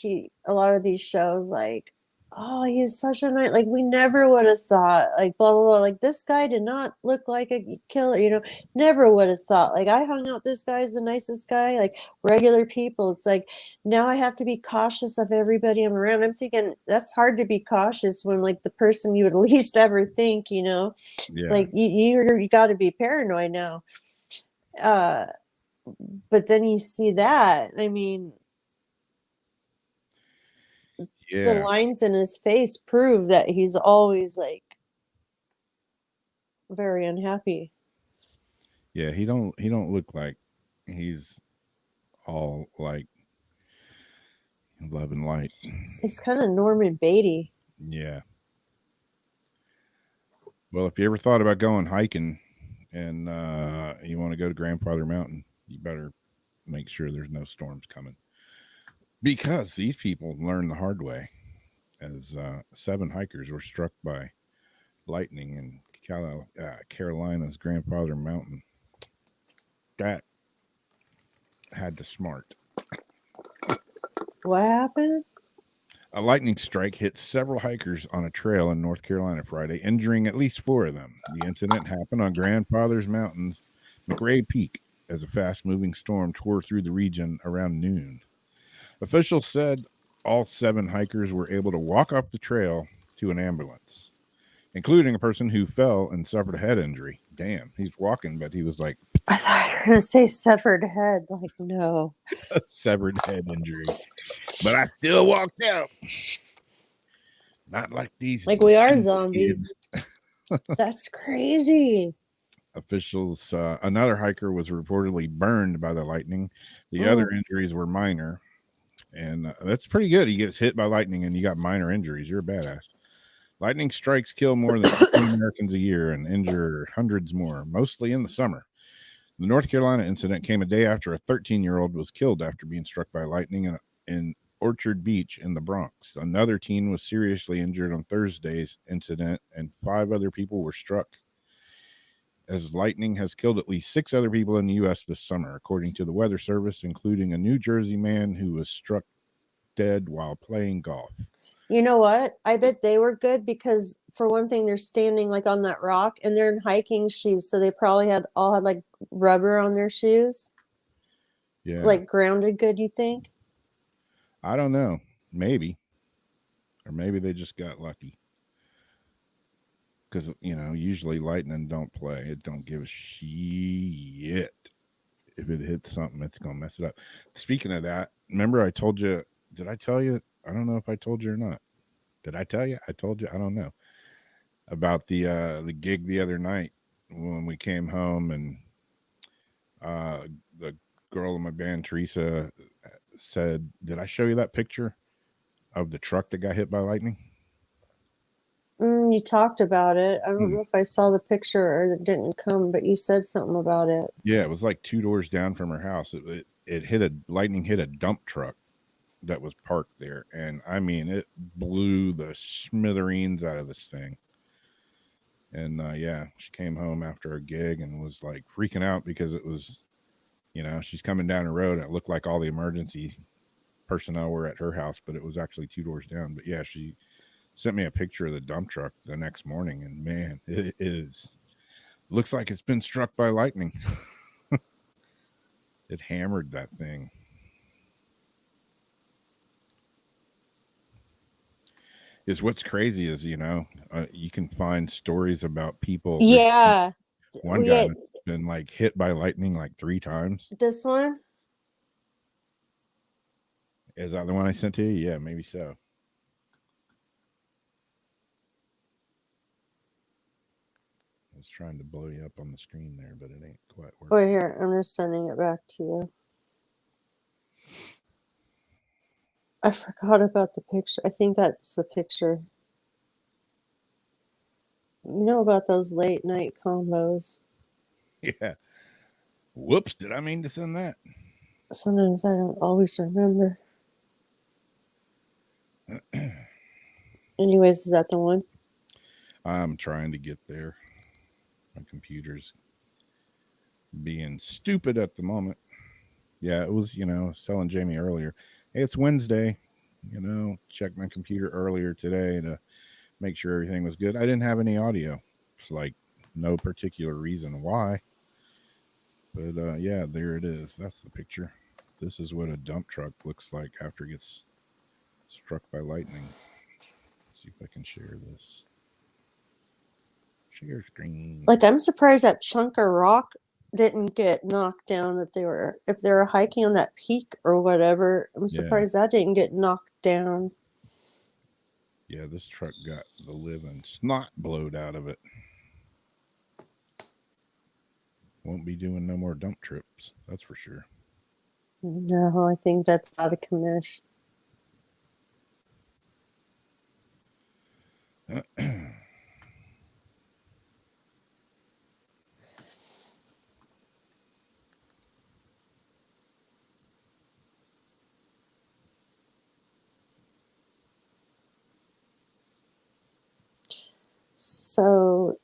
a lot of these shows like, oh, he's such a nice, like, we never would have thought, like, blah, blah, blah. Like, this guy did not look like a killer, never would have thought. Like, I hung out, this guy's the nicest guy, like, regular people. It's like, now I have to be cautious of everybody I'm around. I'm thinking that's hard to be cautious when, like, the person you would least ever think, It's Yeah. like, you got to be paranoid now. But then you see that, I mean, the Yeah. lines in his face prove that he's always like very unhappy. Yeah, he don't look like he's all like love and light. He's kind of Norman Beatty. Yeah. Well, if you ever thought about going hiking and you want to go to Grandfather Mountain, you better make sure there's no storms coming. Because these people learned the hard way as 7 hikers were struck by lightning in Carolina's Grandfather Mountain. That had to smart. What happened? A lightning strike hit several hikers on a trail in North Carolina Friday, injuring at least 4 of them. The incident happened on Grandfather's Mountain's McRae Peak as a fast-moving storm tore through the region around noon. Officials said all 7 hikers were able to walk off the trail to an ambulance, including a person who fell and suffered a head injury. Damn, he's walking, but he was like I thought you were going to say severed head. Like, no. a severed head injury. But I still walked out. Not like these. Like, we are zombies. That's crazy. Officials, another hiker was reportedly burned by the lightning. The other injuries were minor. And that's pretty good. He gets hit by lightning and you got minor injuries. You're a badass. Lightning strikes kill more than 15 Americans a year and injure hundreds more, mostly in the summer. The North Carolina incident came a day after a 13-year-old was killed after being struck by lightning in Orchard Beach in the Bronx. Another teen was seriously injured on Thursday's incident, and 5 other people were struck. As lightning has killed at least 6 other people in the U.S. this summer, according to the Weather Service, including a New Jersey man who was struck dead while playing golf. You know what? I bet they were good because, for one thing, they're standing like on that rock and they're in hiking shoes, so they probably all had like rubber on their shoes. Yeah. Like grounded good, you think? I don't know. Maybe. Or maybe they just got lucky. Because, usually lightning don't play. It don't give a shit. If it hits something, it's going to mess it up. Speaking of that, remember I told you, did I tell you? I don't know if I told you or not. Did I tell you? I told you. I don't know. About the gig the other night when we came home and the girl in my band, Teresa, said, did I show you that picture of the truck that got hit by lightning? You talked about it. I don't Hmm. know if I saw the picture or it didn't come, but you said something about it. Yeah, it was like 2 doors down from her house. It hit lightning hit a dump truck that was parked there, and I mean it blew the smithereens out of this thing. And yeah, she came home after a gig and was like freaking out because it was, she's coming down the road and it looked like all the emergency personnel were at her house, but it was actually 2 doors down. But yeah, she sent me a picture of the dump truck the next morning, and man, it is looks like it's been struck by lightning. It hammered that thing. Is what's crazy is you can find stories about people. Yeah. One Yeah. guy that's been like hit by lightning like 3 times. This one? Is that the one I sent to you? Yeah, maybe so. I was trying to blow you up on the screen there, but it ain't quite working. Wait, here. I'm just sending it back to you. I forgot about the picture. I think that's the picture. You know about those late night combos. Yeah. Whoops, did I mean to send that? Sometimes I don't always remember. Anyways, is that the one? I'm trying to get there. My computer's being stupid at the moment. Yeah, it was, I was telling Jamie earlier, hey, it's Wednesday. Check my computer earlier today to make sure everything was good. I didn't have any audio. It's like no particular reason why. But yeah, there it is. That's the picture. This is what a dump truck looks like after it gets struck by lightning. Let's see if I can share this. Share screen. Like, I'm surprised that chunk of rock didn't get knocked down. If they were hiking on that peak or whatever, I'm surprised that didn't get knocked down. Yeah, this truck got the living snot blowed out of it. Won't be doing no more dump trips, that's for sure. No, I think that's out of commish. So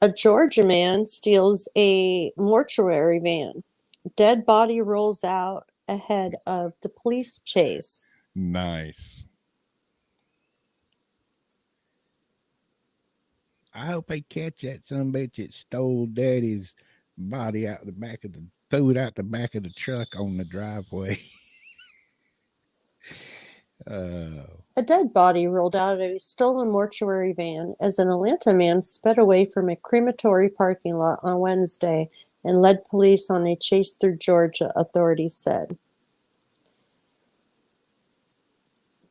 a Georgia man steals a mortuary van. Dead body rolls out ahead of the police chase. Nice. I hope they catch that sumbitch that stole Daddy's body out the back of threw it out the back of the truck on the driveway. A dead body rolled out of a stolen mortuary van as an Atlanta man sped away from a crematory parking lot on Wednesday and led police on a chase through Georgia, authorities said.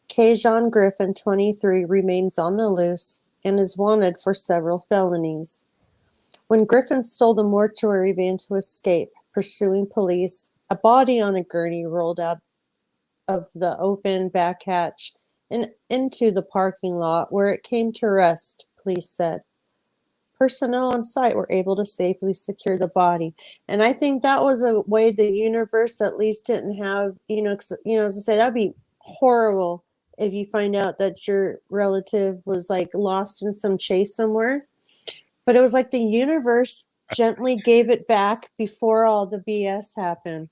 Kajon Griffin, 23, remains on the loose and is wanted for several felonies. When Griffin stole the mortuary van to escape, pursuing police, a body on a gurney rolled out of the open back hatch and into the parking lot where it came to rest, police said. Personnel on site were able to safely secure the body. And I think that was a way the universe at least didn't have, as I say, that'd be horrible if you find out that your relative was like lost in some chase somewhere. But it was like the universe gently gave it back before all the BS happened.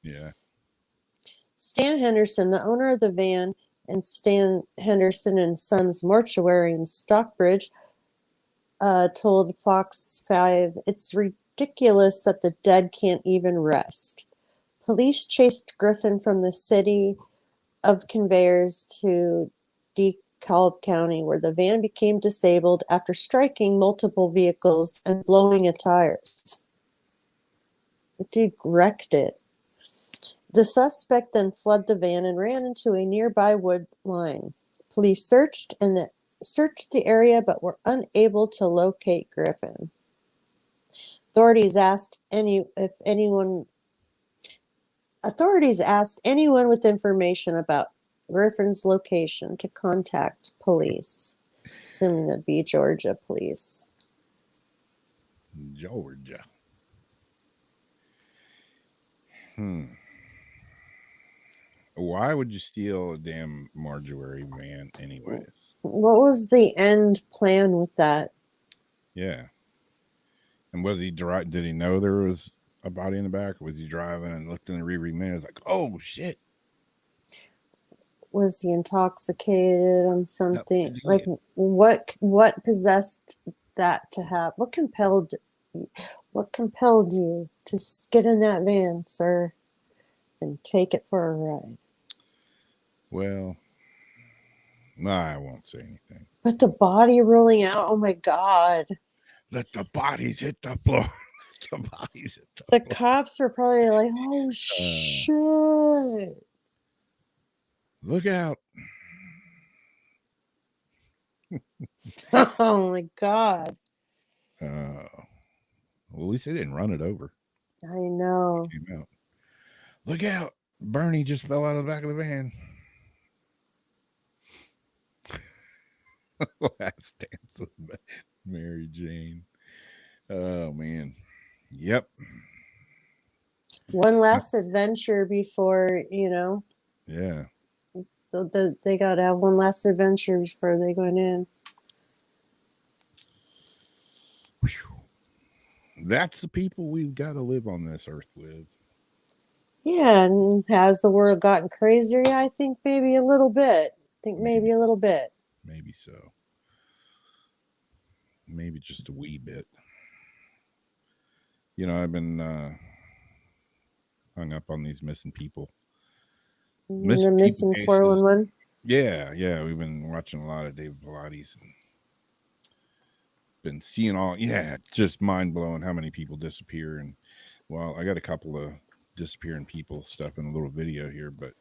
Yeah. Stan Henderson, the owner of the van, and Stan Henderson and Sons Mortuary in Stockbridge, told Fox 5, "It's ridiculous that the dead can't even rest." Police chased Griffin from the city of Conveyors to DeKalb County, where the van became disabled after striking multiple vehicles and blowing its tires. The dude wrecked it. The suspect then fled the van and ran into a nearby wood line. Police searched the area but were unable to locate Griffin. Authorities asked if anyone Authorities asked anyone with information about Griffin's location to contact police, assuming that'd be Georgia police. Georgia. Why would you steal a damn mortuary van anyways? What was the end plan with that? Yeah. And was he did he know there was a body in the back, or was he driving and looked in the rearview mirror? Like, oh shit. Was he intoxicated on something? he Like did. what possessed that to happen? What compelled you to get in that van, sir, and take it for a ride? Well, I won't say anything. But the body rolling out, oh my God. Let the bodies hit the floor. The bodies hit the The floor. cops were probably like, oh shit. Look out. Oh my God. Well, at least they didn't run it over. I know. Came out. Look out. Bernie just fell out of the back of the van. Last Dance with Mary Jane. Oh, man. Yep. One last adventure before, Yeah. they got to have one last adventure before they go in. That's the people we've got to live on this earth with. Yeah, and has the world gotten crazier? Yeah, I think maybe a little bit. Maybe a little bit. Maybe so. Maybe just a wee bit. You know, I've been hung up on these missing people. The Missing missing cases. 411. Yeah. We've been watching a lot of David Pilates and been seeing just mind blowing how many people disappear. And well, I got a couple of disappearing people stuff in a little video here, but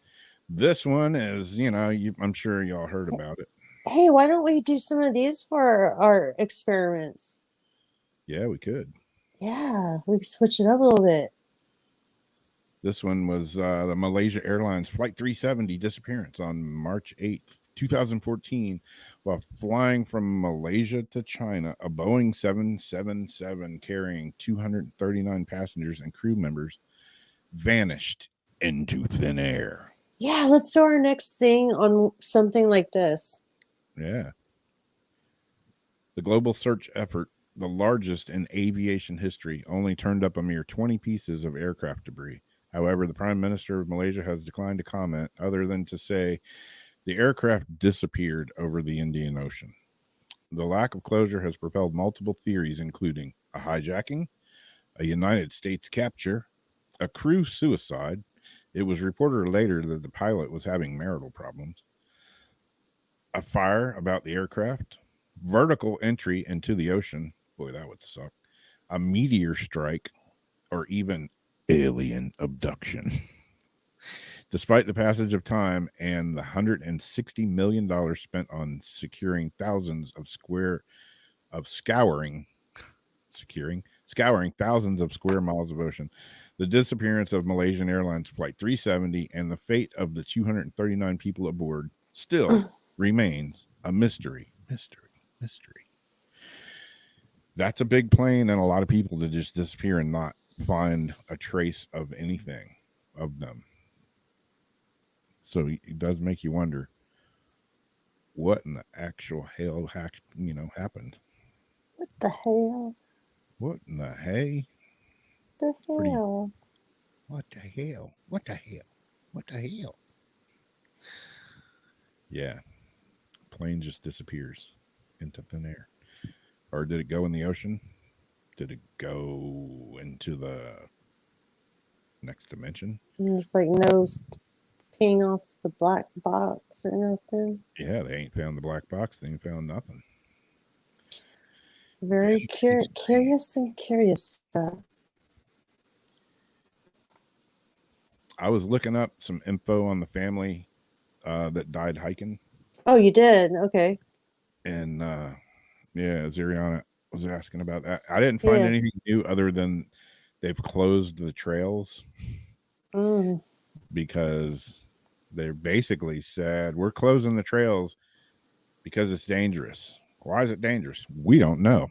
this one is, I'm sure y'all heard about it. Hey, why don't we do some of these for our experiments? Yeah, we could. Yeah, we could switch it up a little bit. This one was the Malaysia Airlines Flight 370 disappearance on March 8th, 2014, while flying from Malaysia to China. A Boeing 777 carrying 239 passengers and crew members vanished into thin air. Yeah, let's do our next thing on something like this. Yeah. The global search effort, the largest in aviation history, only turned up a mere 20 pieces of aircraft debris. However, the Prime Minister of Malaysia has declined to comment other than to say the aircraft disappeared over the Indian Ocean. The lack of closure has propelled multiple theories, including a hijacking, a United States capture, a crew suicide. It was reported later that the pilot was having marital problems, a fire about the aircraft, vertical entry into the ocean. Boy, that would suck. A meteor strike, or even alien abduction. Despite the passage of time and the $160 million spent on scouring thousands of square miles of ocean, the disappearance of Malaysian Airlines Flight 370 and the fate of the 239 people aboard still remains a mystery. That's a big plane and a lot of people to just disappear and not find a trace of anything of them. So it does make you wonder what in the actual hell happened. What the hell? What in the hay? The hell? What the hell? What the hell? What the hell? Yeah. Plane just disappears into thin air. Or did it go in the ocean? Did it go into the next dimension? There's like no peeing off the black box or nothing. Yeah, they ain't found the black box. They ain't found nothing. Very curious and curious stuff. I was looking up some info on the family that died hiking. Oh, you did? Okay. And Ziriana was asking about that. I didn't find anything new other than they've closed the trails. because they basically said, we're closing the trails because it's dangerous. Why is it dangerous? We don't know.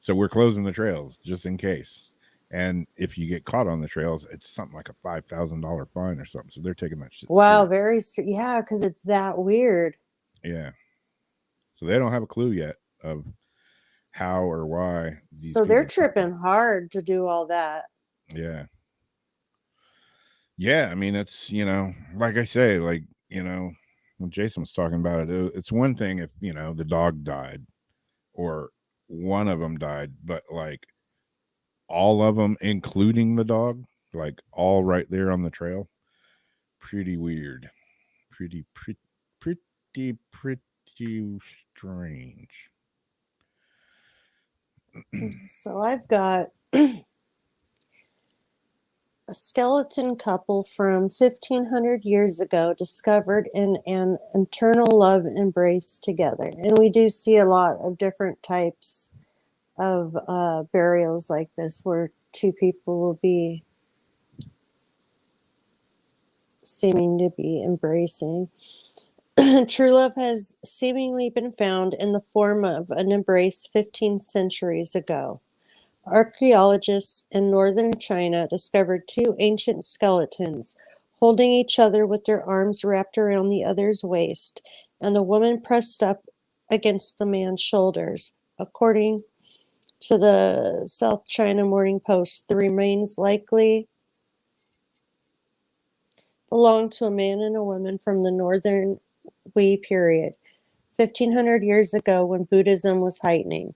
So we're closing the trails just in case. And if you get caught on the trails, it's something like a $5,000 fine or something. So they're taking that shit Wow, serious. yeah, because it's that weird. Yeah. So they don't have a clue yet of how or why. So they're people- tripping hard to do all that. Yeah. Yeah. I mean, it's, like I say, like, when Jason was talking about it, it's one thing if, the dog died or one of them died, but like all of them, including the dog, like all right there on the trail, pretty weird. Pretty strange. So I've got a skeleton couple from 1500 years ago discovered in an eternal love embrace together. And we do see a lot of different types of burials like this where two people will be seeming to be embracing. True love has seemingly been found in the form of an embrace 15 centuries ago. Archaeologists in northern China discovered two ancient skeletons holding each other with their arms wrapped around the other's waist and the woman pressed up against the man's shoulders. According to the South China Morning Post, the remains likely belonged to a man and a woman from the northern Wei period, 1500 years ago when Buddhism was heightening.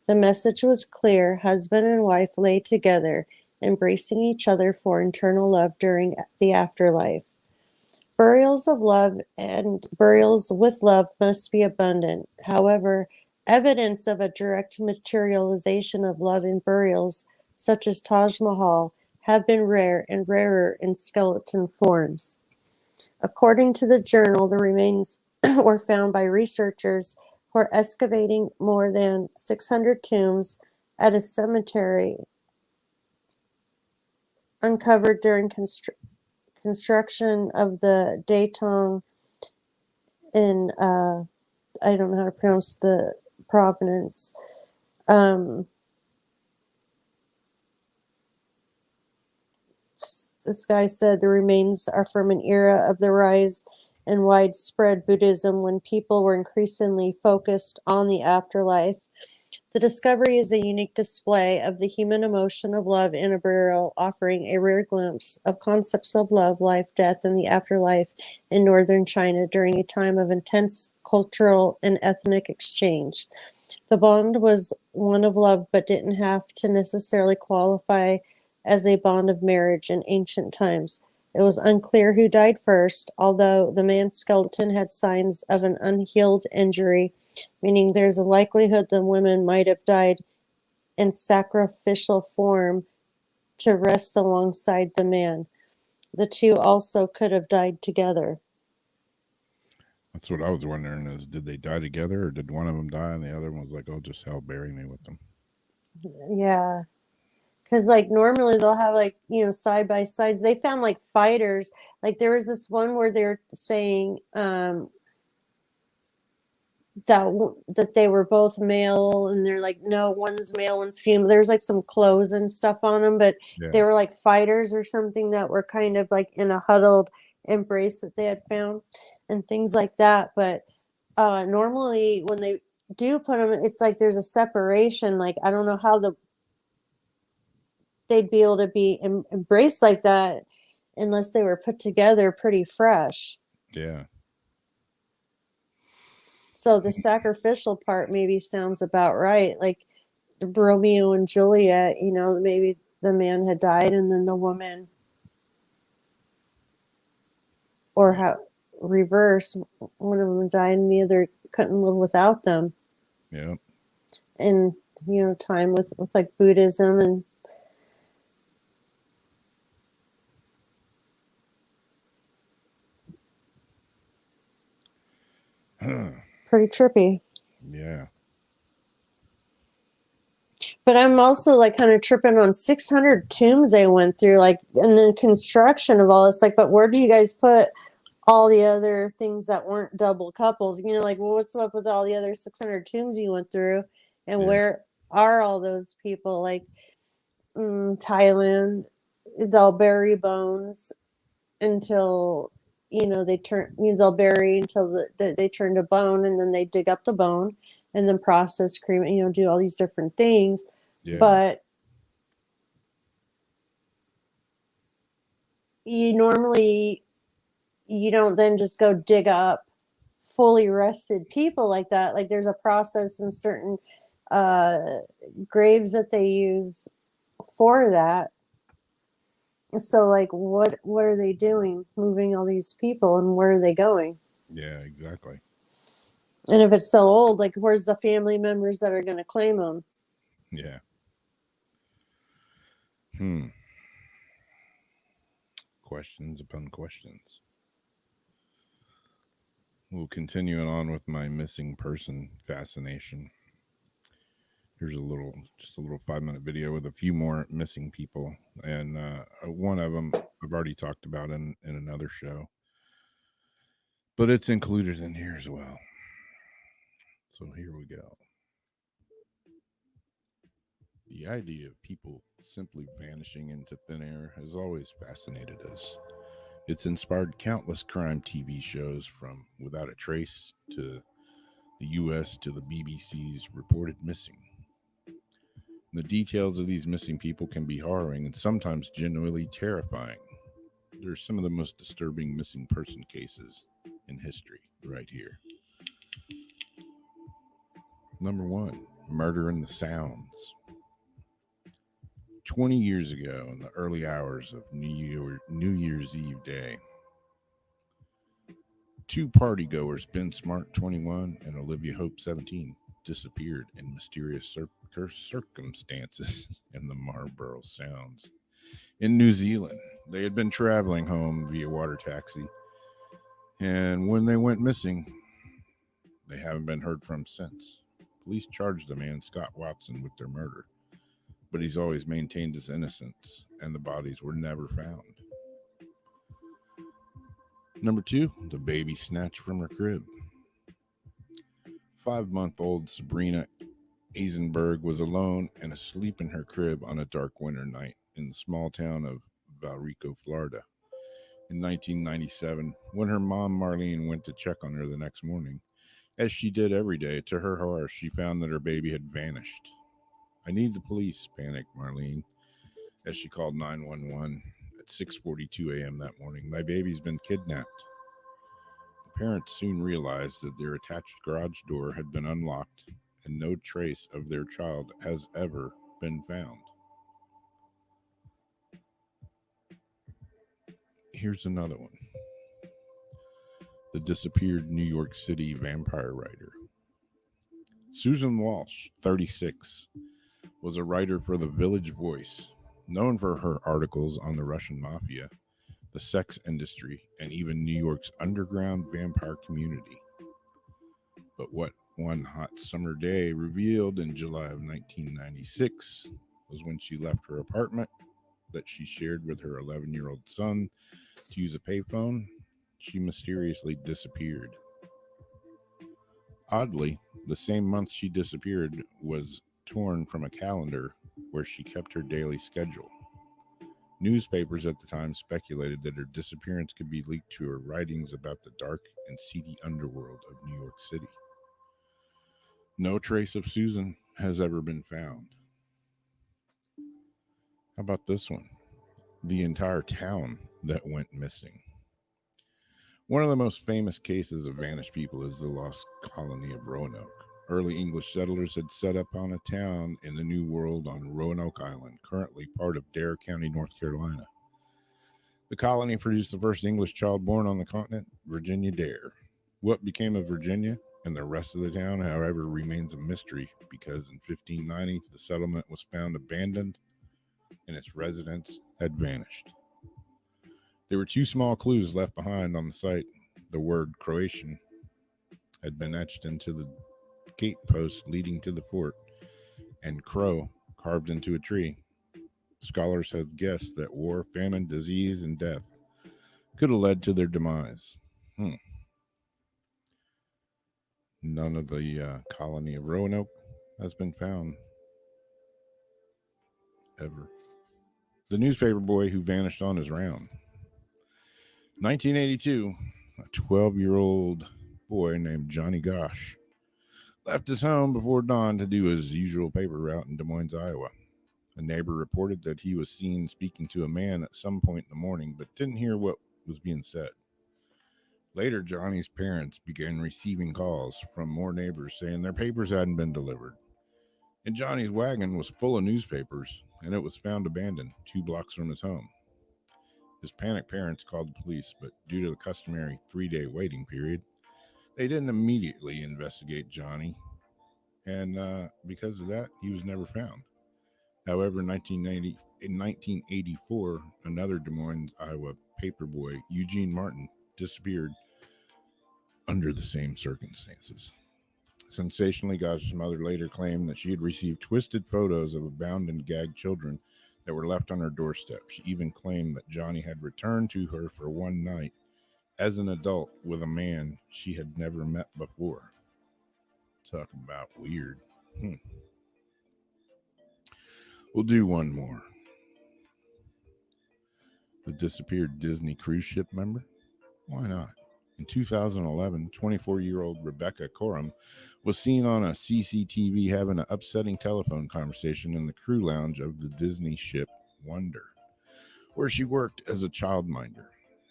The message was clear: husband and wife lay together, embracing each other for eternal love during the afterlife. Burials of love and burials with love must be abundant. However, evidence of a direct materialization of love in burials, such as Taj Mahal, have been rare and rarer in skeleton forms. According to the journal, the remains were found by researchers who are excavating more than 600 tombs at a cemetery uncovered during construction of the Datong in, I don't know how to pronounce the provenance. This guy said the remains are from an era of the rise and widespread Buddhism when people were increasingly focused on the afterlife. The discovery is a unique display of the human emotion of love in a burial, offering a rare glimpse of concepts of love, life, death, and the afterlife in northern China during a time of intense cultural and ethnic exchange. The bond was one of love, but didn't have to necessarily qualify as a bond of marriage in ancient times. It was unclear who died first, although the man's skeleton had signs of an unhealed injury, meaning there's a likelihood the woman might have died in sacrificial form to rest alongside the man. The two also could have died together. That's what I was wondering is, did they die together or did one of them die and the other one was like, oh, just hell, bury me with them? Yeah. Because, like, normally they'll have, like, side by sides. They found, like, fighters. Like, there was this one where they're saying that they were both male, and they're like, no, one's male, one's female. There's, like, some clothes and stuff on them, but they were, like, fighters or something that were kind of, like, in a huddled embrace that they had found and things like that. But normally when they do put them, it's like there's a separation. Like, I don't know how they'd be able to be embraced like that unless they were put together pretty fresh. Yeah. So the sacrificial part maybe sounds about right. Like Romeo and Juliet, maybe the man had died and then the woman, or how reverse, one of them died and the other couldn't live without them. Yeah. And, time with like Buddhism and pretty trippy. Yeah. But I'm also like kind of tripping on 600 tombs they went through, like, and then construction of all this. Like, but where do you guys put all the other things that weren't double couples? You know, like, well, what's up with all the other 600 tombs you went through, and Yeah. where are all those people? Like, Thailand, they'll bury bones until they turn. They'll bury until they turn to bone, and then they dig up the bone, and then process, cremate. Do all these different things, Yeah. but you don't then just go dig up fully rested people like that. Like, there's a process in certain graves that they use for that. So, like, what are they doing, moving all these people, and where are they going? Yeah, exactly. And if it's so old, like, where's the family members that are going to claim them? Yeah. Questions upon questions. We'll continue on with my missing person fascination. Here's just a little 5-minute video with a few more missing people, and one of them I've already talked about in another show, but it's included in here as well. So here we go. The idea of people simply vanishing into thin air has always fascinated us. It's inspired countless crime TV shows, from Without a Trace to the US to the BBC's Reported Missing. The details of these missing people can be harrowing and sometimes genuinely terrifying. There are some of the most disturbing missing person cases in history right here. Number 1, Murder in the Sounds. 20 years ago, in the early hours of New Year's Eve day, 2 partygoers, Ben Smart, 21, and Olivia Hope, 17, disappeared in mysterious circumstances in the Marlborough Sounds in New Zealand. They had been traveling home via water taxi, and when they went missing, they haven't been heard from since. Police charged the man, Scott Watson, with their murder, but he's always maintained his innocence, and the bodies were never found. Number 2, the baby snatched from her crib. 5-month-old Sabrina Eisenberg was alone and asleep in her crib on a dark winter night in the small town of Valrico, Florida. In 1997, when her mom Marlene went to check on her the next morning, as she did every day, to her horror, she found that her baby had vanished. "I need the police," panicked Marlene as she called 911 at 6:42 a.m. that morning. "My baby's been kidnapped." The parents soon realized that their attached garage door had been unlocked and no trace of their child has ever been found. Here's another one. The disappeared New York City vampire writer. Susan Walsh, 36, was a writer for the Village Voice, known for her articles on the Russian mafia, the sex industry, and even New York's underground vampire community. But what one hot summer day revealed in July of 1996 was when she left her apartment that she shared with her 11-year-old son to use a payphone, she mysteriously disappeared. Oddly, the same month she disappeared was torn from a calendar where she kept her daily schedule. Newspapers at the time speculated that her disappearance could be linked to her writings about the dark and seedy underworld of New York City. No trace of Susan has ever been found. How about this one? The entire town that went missing. One of the most famous cases of vanished people is the lost colony of Roanoke. Early English settlers had set up on a town in the New World on Roanoke Island, currently part of Dare County, North Carolina. The colony produced the first English child born on the continent, Virginia Dare. What became of Virginia and the rest of the town, however, remains a mystery, because in 1590 the settlement was found abandoned and its residents had vanished. There were 2 small clues left behind on the site. The word Croatian had been etched into the gate post leading to the fort, and Crow carved into a tree. Scholars have guessed that war, famine, disease, and death could have led to their demise. None of the colony of Roanoke has been found ever. The newspaper boy who vanished on his round. 1982, a 12-year-old boy named Johnny Gosh left his home before dawn to do his usual paper route in Des Moines, Iowa. A neighbor reported that he was seen speaking to a man at some point in the morning, but didn't hear what was being said. Later, Johnny's parents began receiving calls from more neighbors saying their papers hadn't been delivered. And Johnny's wagon was full of newspapers, and it was found abandoned 2 blocks from his home. His panicked parents called the police, but due to the customary 3-day waiting period, they didn't immediately investigate Johnny, and because of that, he was never found. However, in 1984, another Des Moines, Iowa paperboy, Eugene Martin, disappeared under the same circumstances. Sensationally, Gosh's mother later claimed that she had received twisted photos of abandoned gagged children that were left on her doorstep. She even claimed that Johnny had returned to her for one night as an adult with a man she had never met before. Talk about weird. We'll do one more. The disappeared Disney cruise ship member? Why not? In 2011, 24-year-old Rebecca Coram was seen on a CCTV having an upsetting telephone conversation in the crew lounge of the Disney ship Wonder, where she worked as a childminder.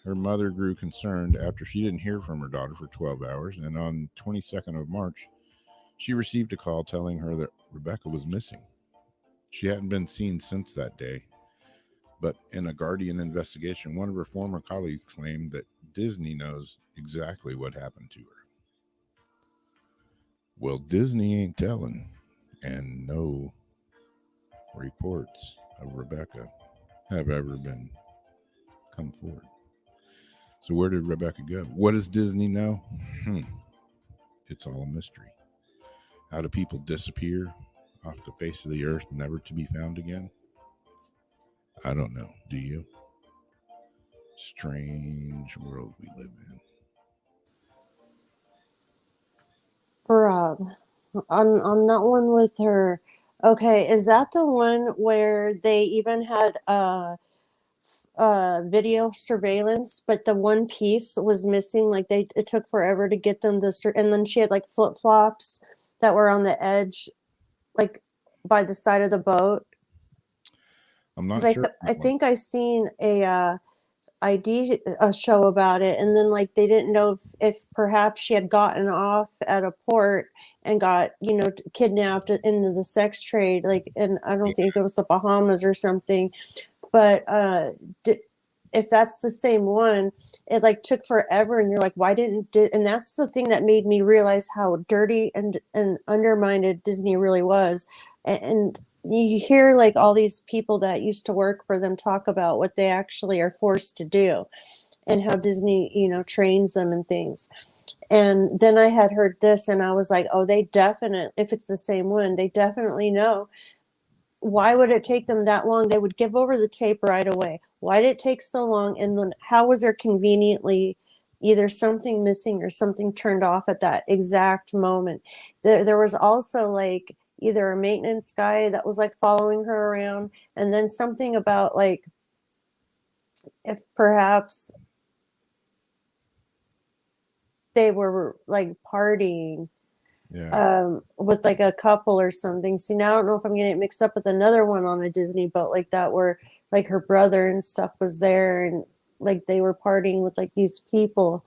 Her mother grew concerned after she didn't hear from her daughter for 12 hours, and on 22nd of March, she received a call telling her that Rebecca was missing. She hadn't been seen since that day, but in a Guardian investigation, one of her former colleagues claimed that Disney knows exactly what happened to her. Well, Disney ain't telling, and no reports of Rebecca have ever been come forward. So where did Rebecca go? What does Disney know? It's all a mystery. How do people disappear off the face of the earth, never to be found again? I don't know. Do you? Strange world we live in. Rob, on that one with her. Okay, is that the one where they even had video surveillance, but the one piece was missing? Like it took forever to get them to, and then she had like flip flops that were on the edge, like by the side of the boat. I'm not 'Cause sure. I think I seen a show about it, and then like they didn't know if perhaps she had gotten off at a port and got kidnapped into the sex trade, like, and I don't think it was the Bahamas or something, but if that's the same one, it like took forever, and you're like, why didn't and that's the thing that made me realize how dirty and undermined Disney really was. And you hear like all these people that used to work for them talk about what they actually are forced to do and how Disney, trains them and things. And then I had heard this and I was like, oh, they definitely, if it's the same one, they definitely know. Why would it take them that long? They would give over the tape right away. Why did it take so long? And then how was there conveniently either something missing or something turned off at that exact moment? There was also like either a maintenance guy that was like following her around, and then something about like if perhaps they were like partying with like a couple or something. See, now I don't know if I'm getting it mixed up with another one on a Disney boat like that, where like her brother and stuff was there and like they were partying with like these people.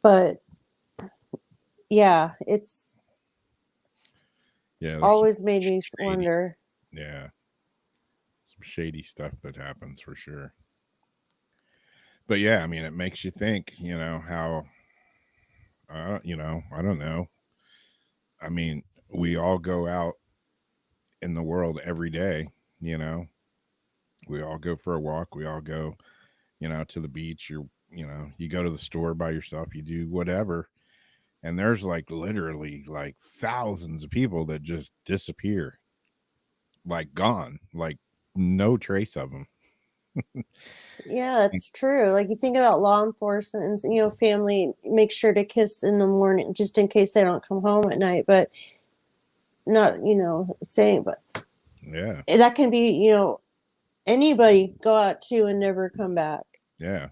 But yeah, it's always made me wonder. Yeah, some shady stuff that happens for sure. But yeah, I mean, it makes you think, how I don't know. I mean, we all go out in the world every day, we all go for a walk. We all go, to the beach, or, you go to the store by yourself, you do whatever. And there's like literally like thousands of people that just disappear. like gone, like no trace of them. Yeah, that's true. Like you think about law enforcement and family make sure to kiss in the morning just in case they don't come home at night, but not, saying, but Yeah, that can be, anybody go out to and never come back. yeah,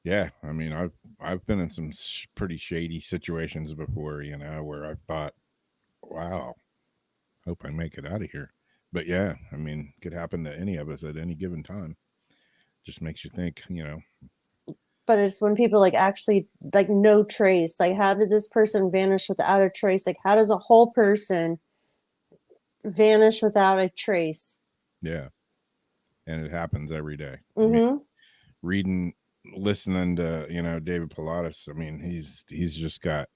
yeah. I mean, I've been in some pretty shady situations before, where I've thought, wow, hope I make it out of here. But yeah, I mean, it could happen to any of us at any given time. Just makes you think, But it's when people like actually like no trace. Like how did this person vanish without a trace? Like how does a whole person vanish without a trace? yeah, and it happens every day. I mean, Mm-hmm. listening to David Pilatus. I mean, he's just got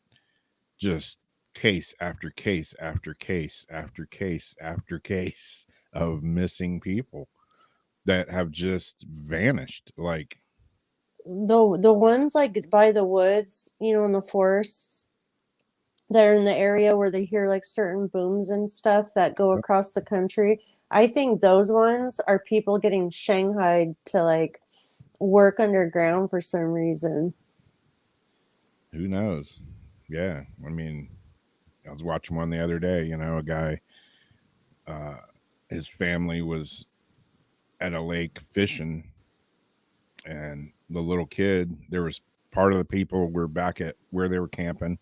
just case after case after case after case after case of missing people that have just vanished. Like, The ones like by the woods, in the forests, they're in the area where they hear like certain booms and stuff that go across the country. I think those ones are people getting shanghaied to like work underground for some reason. who knows? Yeah, I mean, I was watching one the other day. A guy, his family was at a lake fishing, and the little kid, there was part of the people were back at where they were camping,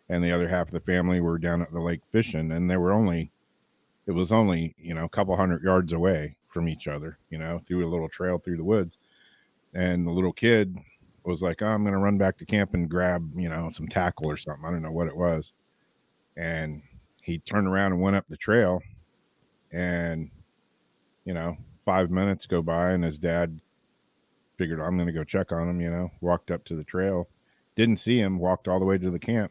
and the other half of the family were down at the lake fishing, and it was only a couple hundred yards away from each other, through a little trail through the woods. And the little kid was like, oh, I'm going to run back to camp and grab some tackle or something. I don't know what it was. And he turned around and went up the trail, and 5 minutes go by, and his dad figured, I'm going to go check on him, walked up to the trail, didn't see him, walked all the way to the camp,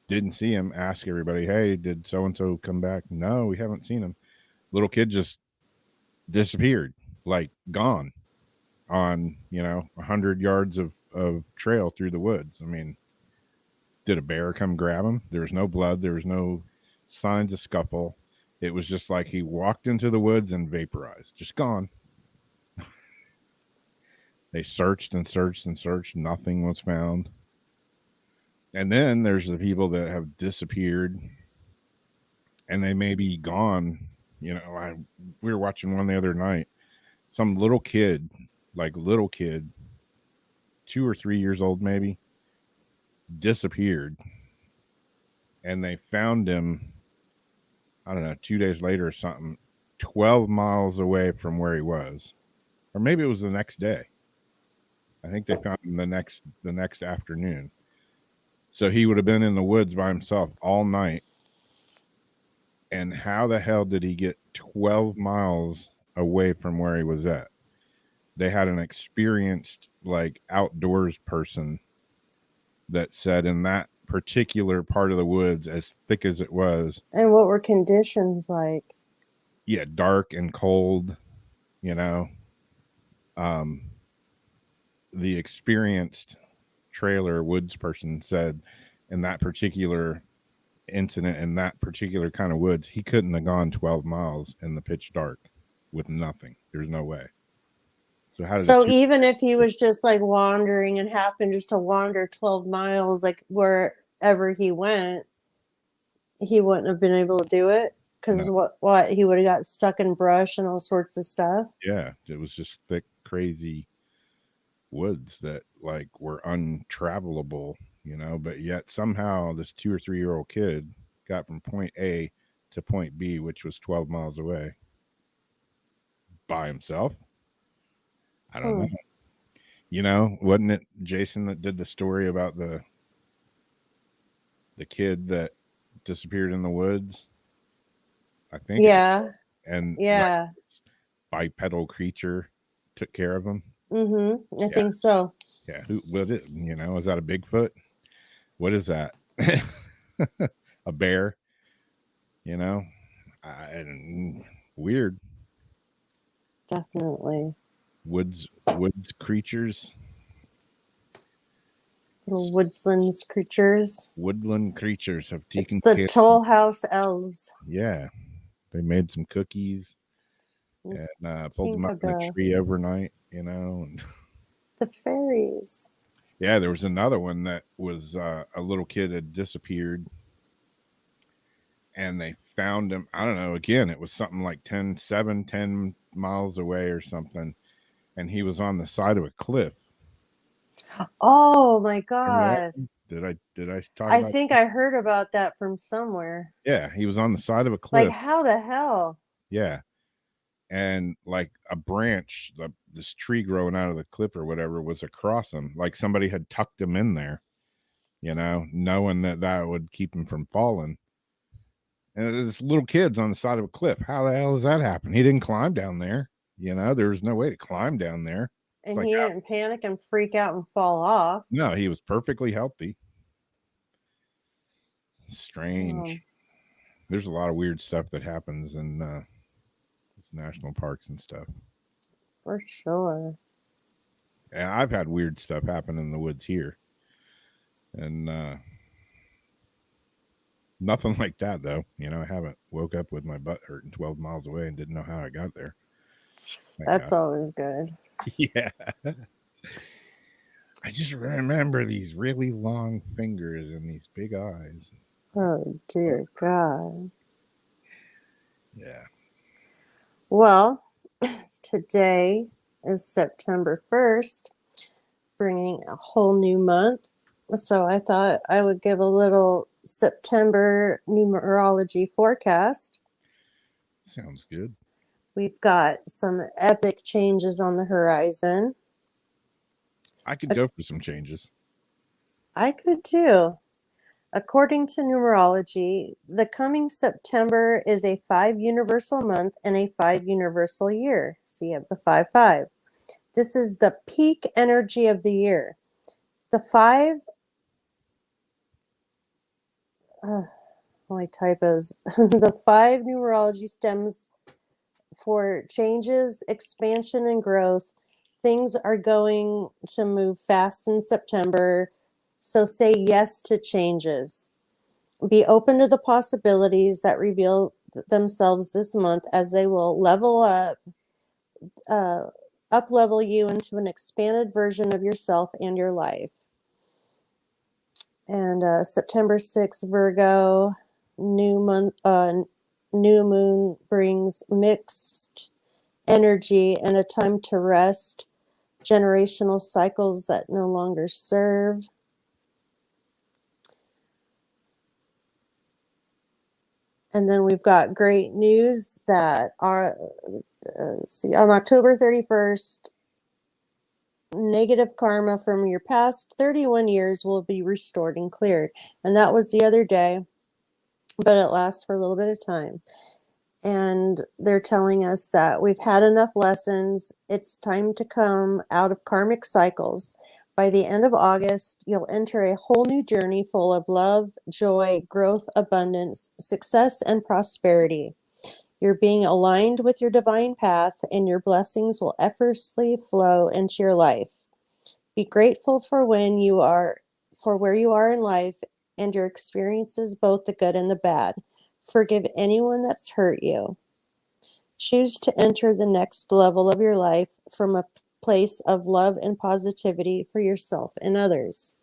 didn't see him, asked everybody, hey, did so-and-so come back? No, we haven't seen him. Little kid just disappeared, like gone on, 100 yards of trail through the woods. I mean, did a bear come grab him? There was no blood. There was no signs of scuffle. It was just like he walked into the woods and vaporized, just gone. They searched and searched and searched. Nothing was found. And then there's the people that have disappeared, and they may be gone. We were watching one the other night. Some little kid, 2 or 3 years old maybe, disappeared, and they found him, I don't know, 2 days later or something, 12 miles away from where he was. Or maybe it was the next day. I think they found him the next afternoon. So he would have been in the woods by himself all night. And how the hell did he get 12 miles away from where he was at? They had an experienced outdoors person that said in that particular part of the woods, as thick as it was, And what were conditions like? yeah, dark and cold, the experienced trailer woods person said in that particular incident, in that particular kind of woods, he couldn't have gone 12 miles in the pitch dark with nothing. There's no way. So even if he was just like wandering and happened just to wander 12 miles, like wherever he went, he wouldn't have been able to do it because what he would have got stuck in brush and all sorts of stuff. Yeah, it was just thick, crazy woods that were untravelable, but yet somehow this 2 or 3 year old kid got from point A to point B, which was 12 miles away, by himself. I don't know. Wasn't it Jason that did the story about the kid that disappeared in the woods? I think. Yeah. And yeah, bipedal creature took care of him. I think so. Yeah. Who was it? Is that a Bigfoot? What is that? A bear? Weird. Definitely. Woods creatures. Little woodlands creatures. Woodland creatures have taken It's the care. Toll House elves. Yeah. They made some cookies Mm, and pulled them up in the Tinkerbell. tree overnight, and The fairies. yeah, there was another one that was a little kid had disappeared, and they found him. I don't know. Again, it was something like 10 miles away or something, and he was on the side of a cliff. Oh my Remember that God. one? Did I talk I about? think I heard about that from somewhere. Yeah, he was on the side of a Like, cliff. how the hell? Yeah, and like a branch, this tree growing out of the cliff or whatever was across him, like somebody had tucked him in there, knowing that would keep him from falling. And this little kid's on the side of a cliff. How the hell does that happen? He didn't climb down there. There was no way to climb down there. And like he didn't panic and freak out and fall off. No, he was perfectly healthy. Strange. Um, There's a lot of weird stuff that happens in these national parks and stuff. for sure. And I've had weird stuff happen in the woods here. And nothing like that, though. I haven't woke up with my butt hurting 12 miles away and didn't know how I got there. Thank That's God. always good. Yeah. I just remember these really long fingers and these big eyes. Oh, dear God. Yeah. Well, today is September 1st, bringing a whole new month. So I thought I would give a little September numerology forecast. Sounds good. We've got some epic changes on the horizon. I could go for some changes. I could too. According to numerology, the coming September is a 5 universal month and a 5 universal year. So you have the 5-5. This is the peak energy of the year. The 5, my typos. The 5 numerology stems for changes, expansion, and growth. Things are going to move fast in September. So say yes to changes. Be open to the possibilities that reveal themselves this month, as they will level up level you into an expanded version of yourself and your life. And September 6th, Virgo, new moon brings mixed energy and a time to rest, generational cycles that no longer serve. And then we've got great news that on October 31st, negative karma from your past 31 years will be restored and cleared. And that was the other day, but it lasts for a little bit of time. And they're telling us that we've had enough lessons. It's time to come out of karmic cycles. By the end of August, you'll enter a whole new journey full of love, joy, growth, abundance, success, and prosperity. You're being aligned with your divine path, and your blessings will effortlessly flow into your life. Be grateful for where you are in life and your experiences, both the good and the bad. Forgive anyone that's hurt you. Choose to enter the next level of your life from a place of love and positivity for yourself and others.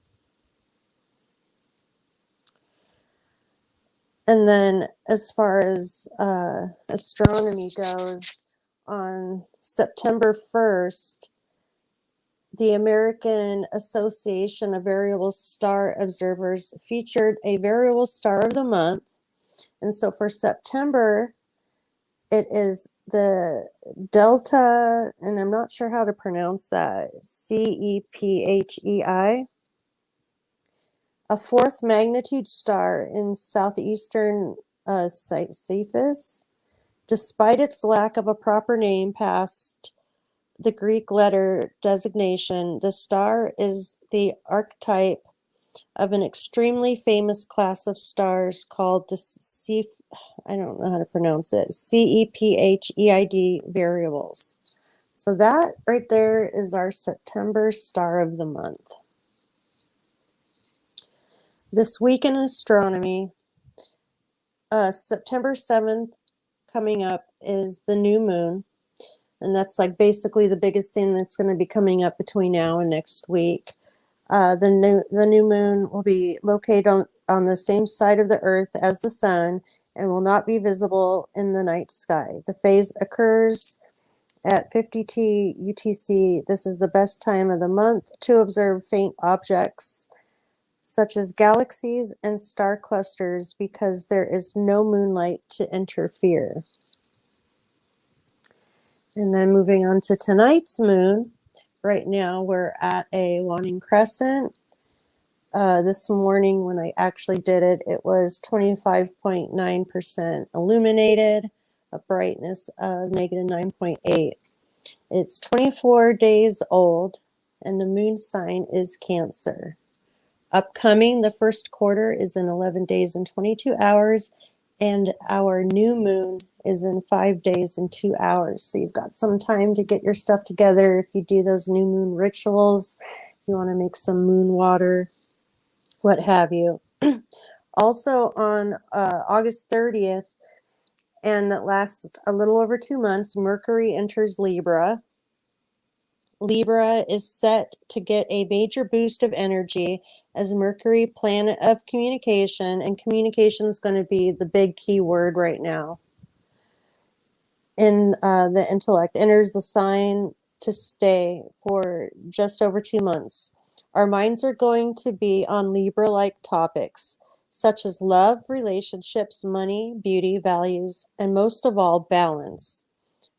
And then as far as astronomy goes, on September 1st, the American Association of Variable Star Observers featured a variable star of the month. And so for September, it is the Delta, and I'm not sure how to pronounce that, Cephei, a fourth magnitude star in southeastern Cephus. Despite its lack of a proper name past the Greek letter designation, the star is the archetype of an extremely famous class of stars called the I don't know how to pronounce it, Cepheid variables. So that right there is our September star of the month. This week in astronomy, September 7th coming up is the new moon. And that's like basically the biggest thing that's going to be coming up between now and next week. The new moon will be located on the same side of the earth as the sun and will not be visible in the night sky. The phase occurs at 50 UTC. This is the best time of the month to observe faint objects such as galaxies and star clusters because there is no moonlight to interfere. And then moving on to tonight's moon. Right now we're at a waning crescent. This morning when I actually did it, it was 25.9% illuminated, a brightness of negative 9.8. It's 24 days old, and the moon sign is Cancer. Upcoming, the first quarter is in 11 days and 22 hours, and our new moon is in 5 days and 2 hours. So you've got some time to get your stuff together. If you do those new moon rituals, you want to make some moon water, what have you. Also on August 30th, and that lasts a little over 2 months, Mercury enters Libra. Libra is set to get a major boost of energy as Mercury, planet of communication, and communication is going to be the big key word right now. In the intellect, enters the sign to stay for just over 2 months. Our minds are going to be on Libra-like topics, such as love, relationships, money, beauty, values, and most of all, balance.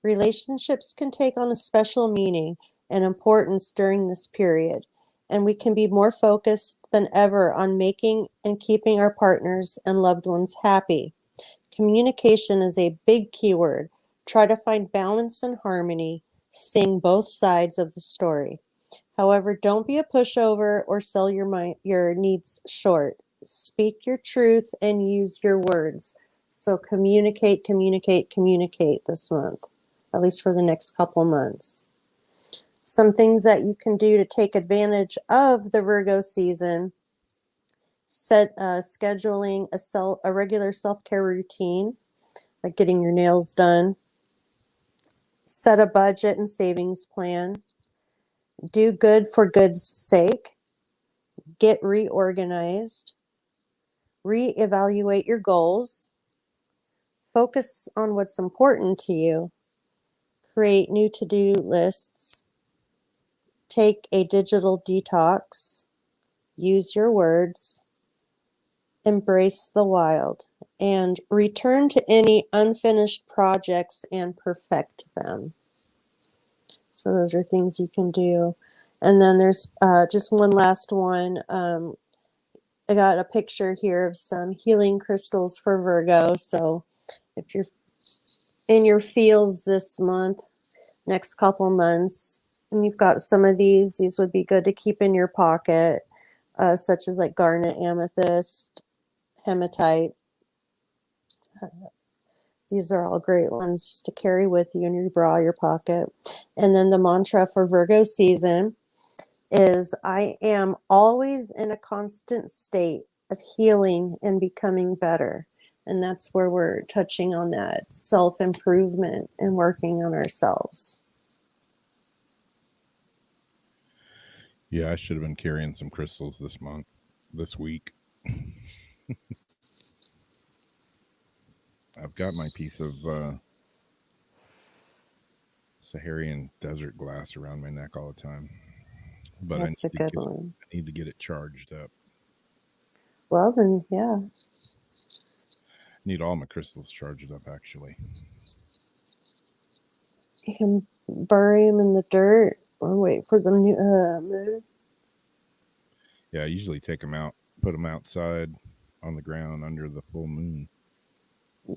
Relationships can take on a special meaning and importance during this period, and we can be more focused than ever on making and keeping our partners and loved ones happy. Communication is a big keyword. Try to find balance and harmony. Sing both sides of the story. However, don't be a pushover or sell your needs short. Speak your truth and use your words. So communicate, communicate, communicate this month, at least for the next couple months. Some things that you can do to take advantage of the Virgo season: scheduling a regular self-care routine, like getting your nails done. Set a budget and savings plan. Do good for good's sake. Get reorganized. Reevaluate your goals. Focus on what's important to you. Create new to-do lists. Take a digital detox. Use your words. Embrace the wild. And return to any unfinished projects and perfect them. So those are things you can do. And then there's just one last one. I got a picture here of some healing crystals for Virgo. So if you're in your feels this month, next couple months, and you've got some of these would be good to keep in your pocket, such as like garnet, amethyst, hematite. These are all great ones just to carry with you in your bra, your pocket. And then the mantra for Virgo season is, I am always in a constant state of healing and becoming better. And that's where we're touching on that self-improvement and working on ourselves. Yeah, I should have been carrying some crystals this week. I've got my piece of Saharan desert glass around my neck all the time. But That's a good one. I need to get it charged up. Well, then, yeah. Need all my crystals charged up, actually. You can bury them in the dirt or wait for the moon. Yeah, I usually take them out, put them outside on the ground under the full moon.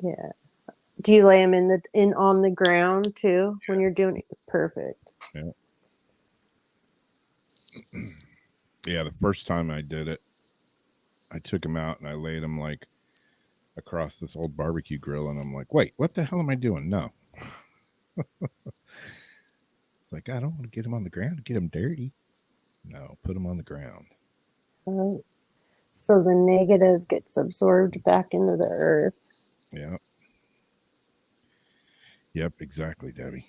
Yeah. Do you lay them on the ground too when you're doing it? Perfect. Yeah. Yeah, the first time I did it, I took them out and I laid them like across this old barbecue grill, and I'm like, wait, what the hell am I doing? No. It's like, I don't want to get them on the ground, get them dirty. No, put them on the ground. So the negative gets absorbed back into the earth. Yeah. Yep, exactly, Debbie.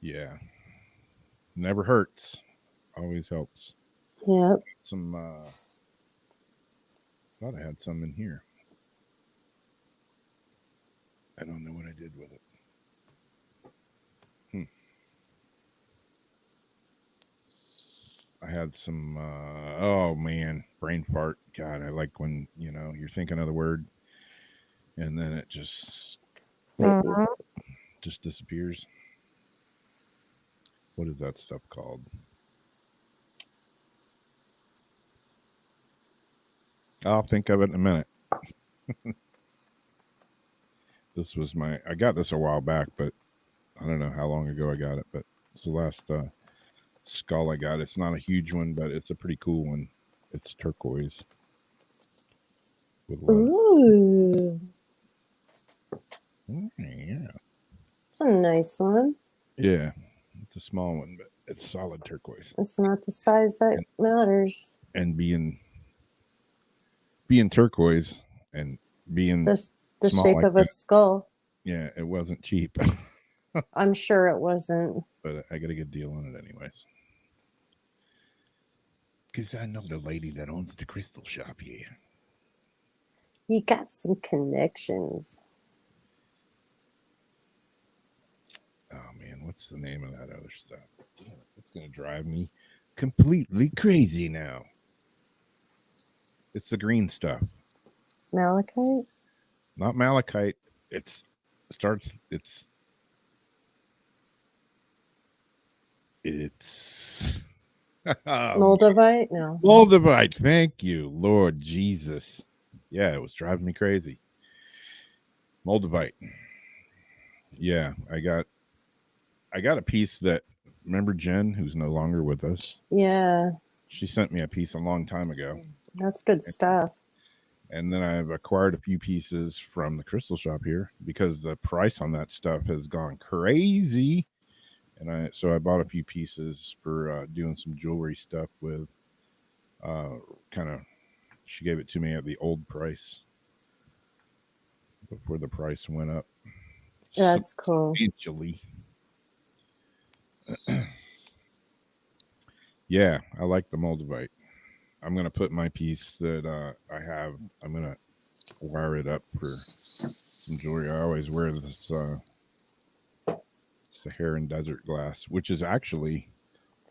Yeah. Never hurts. Always helps. Yep. Some thought I had some in here. I don't know what I did with it. I had some oh man, brain fart. God, I like when, you're thinking of the word and then it just Wait, this- disappears. What is that stuff called? I'll think of it in a minute. I got this a while back, but I don't know how long ago I got it, but it's the last skull I got. It's not a huge one, but it's a pretty cool one. It's turquoise. With a lot Ooh, yeah. it's a nice one. Yeah. It's a small one, but it's solid turquoise. It's not the size that matters. And being turquoise and being The small shape like of a that, skull. yeah, it wasn't cheap. I'm sure it wasn't. But I got a good deal on it anyways. Because I know the lady that owns the crystal shop here. You got some connections. Oh man, what's the name of that other stuff? Damn it, it's gonna drive me completely crazy now. It's the green stuff. Malachite? Not malachite. It's Moldavite? No. Moldavite. Thank you, Lord Jesus. Yeah, it was driving me crazy. Moldavite. Yeah, I got a piece that, remember Jen, who's no longer with us? Yeah, She sent me a piece a long time ago. that's good stuff. And then I've acquired a few pieces from the crystal shop here because the price on that stuff has gone crazy. And I bought a few pieces for doing some jewelry stuff with she gave it to me at the old price before the price went up. That's cool. Substantially. Yeah, I like the Moldavite. I'm going to put my piece that I have, I'm going to wire it up for some jewelry. I always wear this Saharan desert glass, which is actually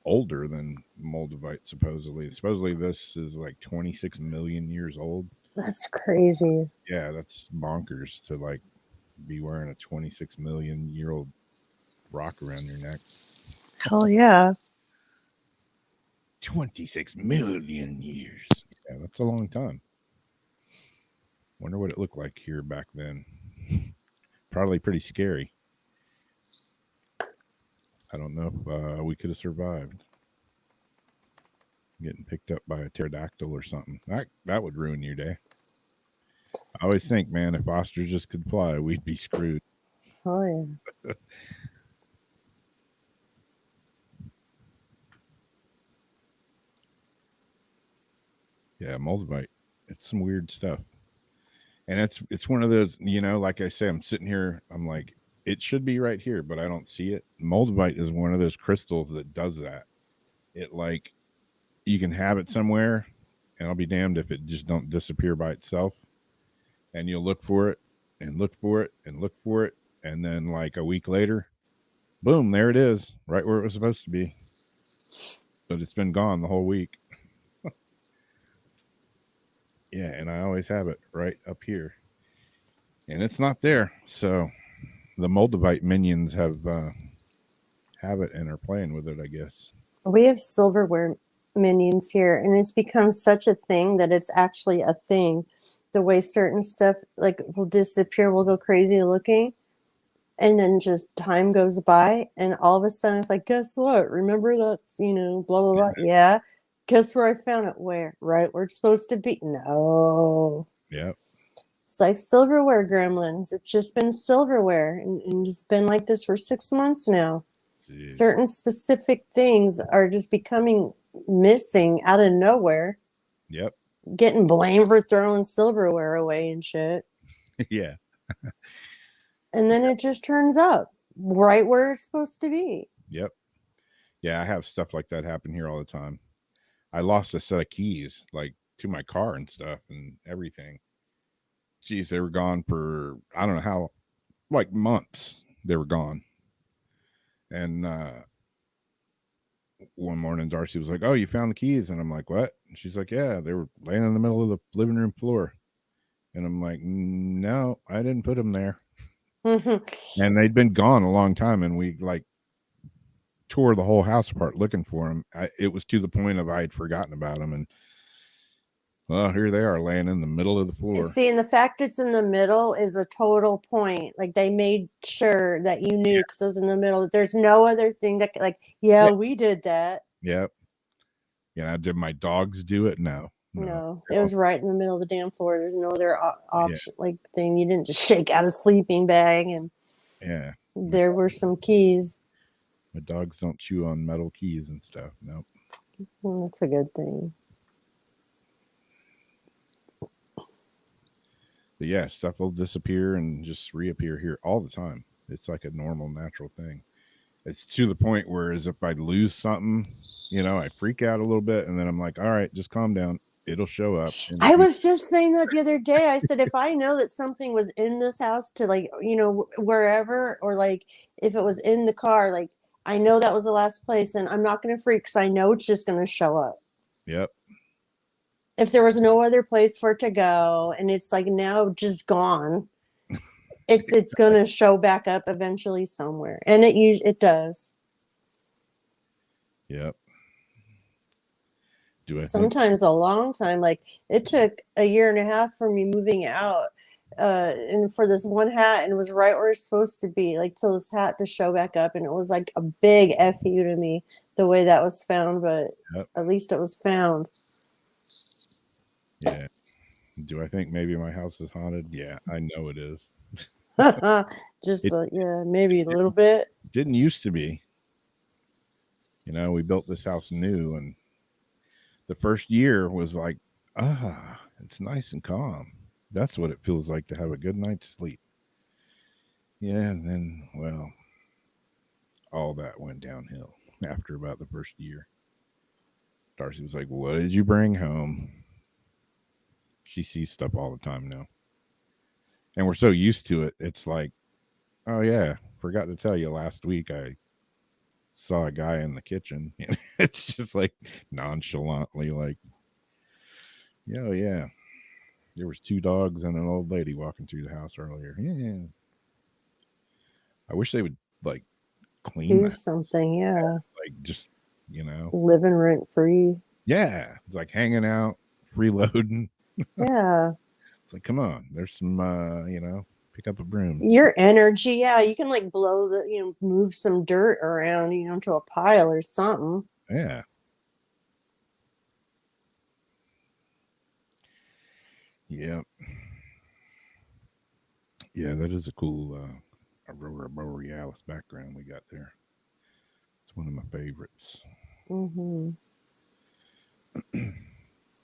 older than Moldavite, supposedly. Supposedly this is like 26 million years old. That's crazy. Yeah, that's bonkers to like be wearing a 26 million year old rock around your neck. Hell yeah. 26 million years. Yeah, that's a long time. Wonder what it looked like here back then. Probably pretty scary. I don't know if we could have survived getting picked up by a pterodactyl or something. That would ruin your day. I always think, man, if ostriches could fly, we'd be screwed. Oh yeah. Yeah, Moldavite. It's some weird stuff. And it's one of those, like I say, I'm sitting here, I'm like, it should be right here, but I don't see it. Moldavite is one of those crystals that does that. It like, you can have it somewhere, and I'll be damned if it just don't disappear by itself. And you'll look for it and look for it and look for it. And then like a week later, boom, there it is, right where it was supposed to be. But it's been gone the whole week. Yeah, and I always have it right up here. And it's not there. So the Moldavite minions have it and are playing with it, I guess. We have silverware minions here, and it's become such a thing that it's actually a thing. The way certain stuff like will disappear, we'll go crazy looking, and then just time goes by, and all of a sudden it's like, guess what? Remember that's blah blah blah. Yeah. Guess where I found it? Where? Right where it's supposed to be? No. Yep. It's like silverware gremlins. It's just been silverware, and it's been like this for 6 months now. Jeez. Certain specific things are just becoming missing out of nowhere. Yep. Getting blamed for throwing silverware away and shit. Yeah. And then it just turns up right where it's supposed to be. Yep. Yeah, I have stuff like that happen here all the time. I lost a set of keys, like to my car and stuff and everything. Geez, they were gone for I don't know how, like months. They were gone. And one morning, Darcy was like, "Oh, you found the keys?" And I'm like, "What?" And she's like, "Yeah, they were laying in the middle of the living room floor." And I'm like, "No, I didn't put them there." And they'd been gone a long time, and we like tore the whole house apart looking for them. It was to the point of I had forgotten about them, and well, here they are laying in the middle of the floor. See, and the fact it's in the middle is a total point. Like they made sure that you knew because it was in the middle. There's no other thing that, like, yeah, we did that. Yep. Yeah. Did my dogs do it? No. No, it was right in the middle of the damn floor. There's no other option, like thing. You didn't just shake out a sleeping bag, and Yeah. there were some keys. My dogs don't chew on metal keys and stuff. Nope. That's a good thing. But yeah, stuff will disappear and just reappear here all the time. It's like a normal, natural thing. It's to the point where as if I lose something, I freak out a little bit, and then I'm like, all right, just calm down. It'll show up. I was just saying that the other day. I said, if I know that something was in this house to like, wherever, or like if it was in the car, like I know that was the last place, and I'm not going to freak because I know it's just going to show up. Yep. If there was no other place for it to go, and it's like now just gone, it's going to show back up eventually somewhere, and it does. Yep. Sometimes a long time. Like it took a year and a half for me moving out, and for this one hat, and it was right where it's supposed to be, like till this hat to show back up, and it was like a big fu to me the way that was found, but at least it was found. Yeah. Do I think maybe my house is haunted? Yeah, I know it is. Just yeah, maybe a little bit. Didn't used to be. We built this house new, and the first year was like, it's nice and calm. That's what it feels like to have a good night's sleep. Yeah, and then, well, all that went downhill after about the first year. Darcy was like, "What did you bring home?" She sees stuff all the time now. And we're so used to it. It's like, oh, yeah, forgot to tell you last week I saw a guy in the kitchen. It's just like nonchalantly like, yeah, there was 2 dogs and an old lady walking through the house earlier. Yeah. I wish they would like clean Do something, yeah. Like just, living rent free. Yeah. It's like hanging out, freeloading. Yeah. It's like, come on, there's some, pick up a broom. Your energy, yeah, you can like blow move some dirt around, to a pile or something. Yeah. Yep. Yeah, that is a cool Aurora Borealis background we got there. It's one of my favorites. Mm-hmm.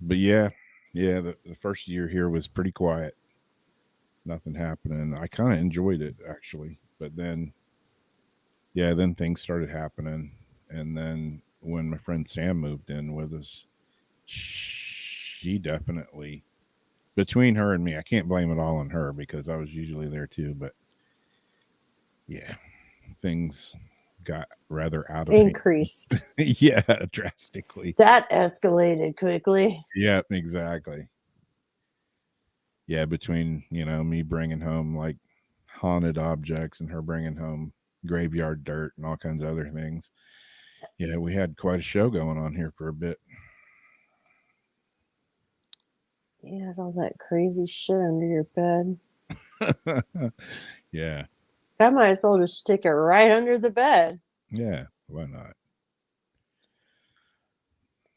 But yeah, the first year here was pretty quiet. Nothing happening. I kind of enjoyed it actually, but then things started happening, and then when my friend Sam moved in with us, she definitely, between her and me, I can't blame it all on her because I was usually there too, but yeah, things got rather out of increased. Yeah, drastically. That escalated quickly. Yeah, exactly. Yeah, between, me bringing home like haunted objects and her bringing home graveyard dirt and all kinds of other things. Yeah, we had quite a show going on here for a bit. You had all that crazy shit under your bed. Yeah. I might as well just stick it right under the bed. Yeah, why not?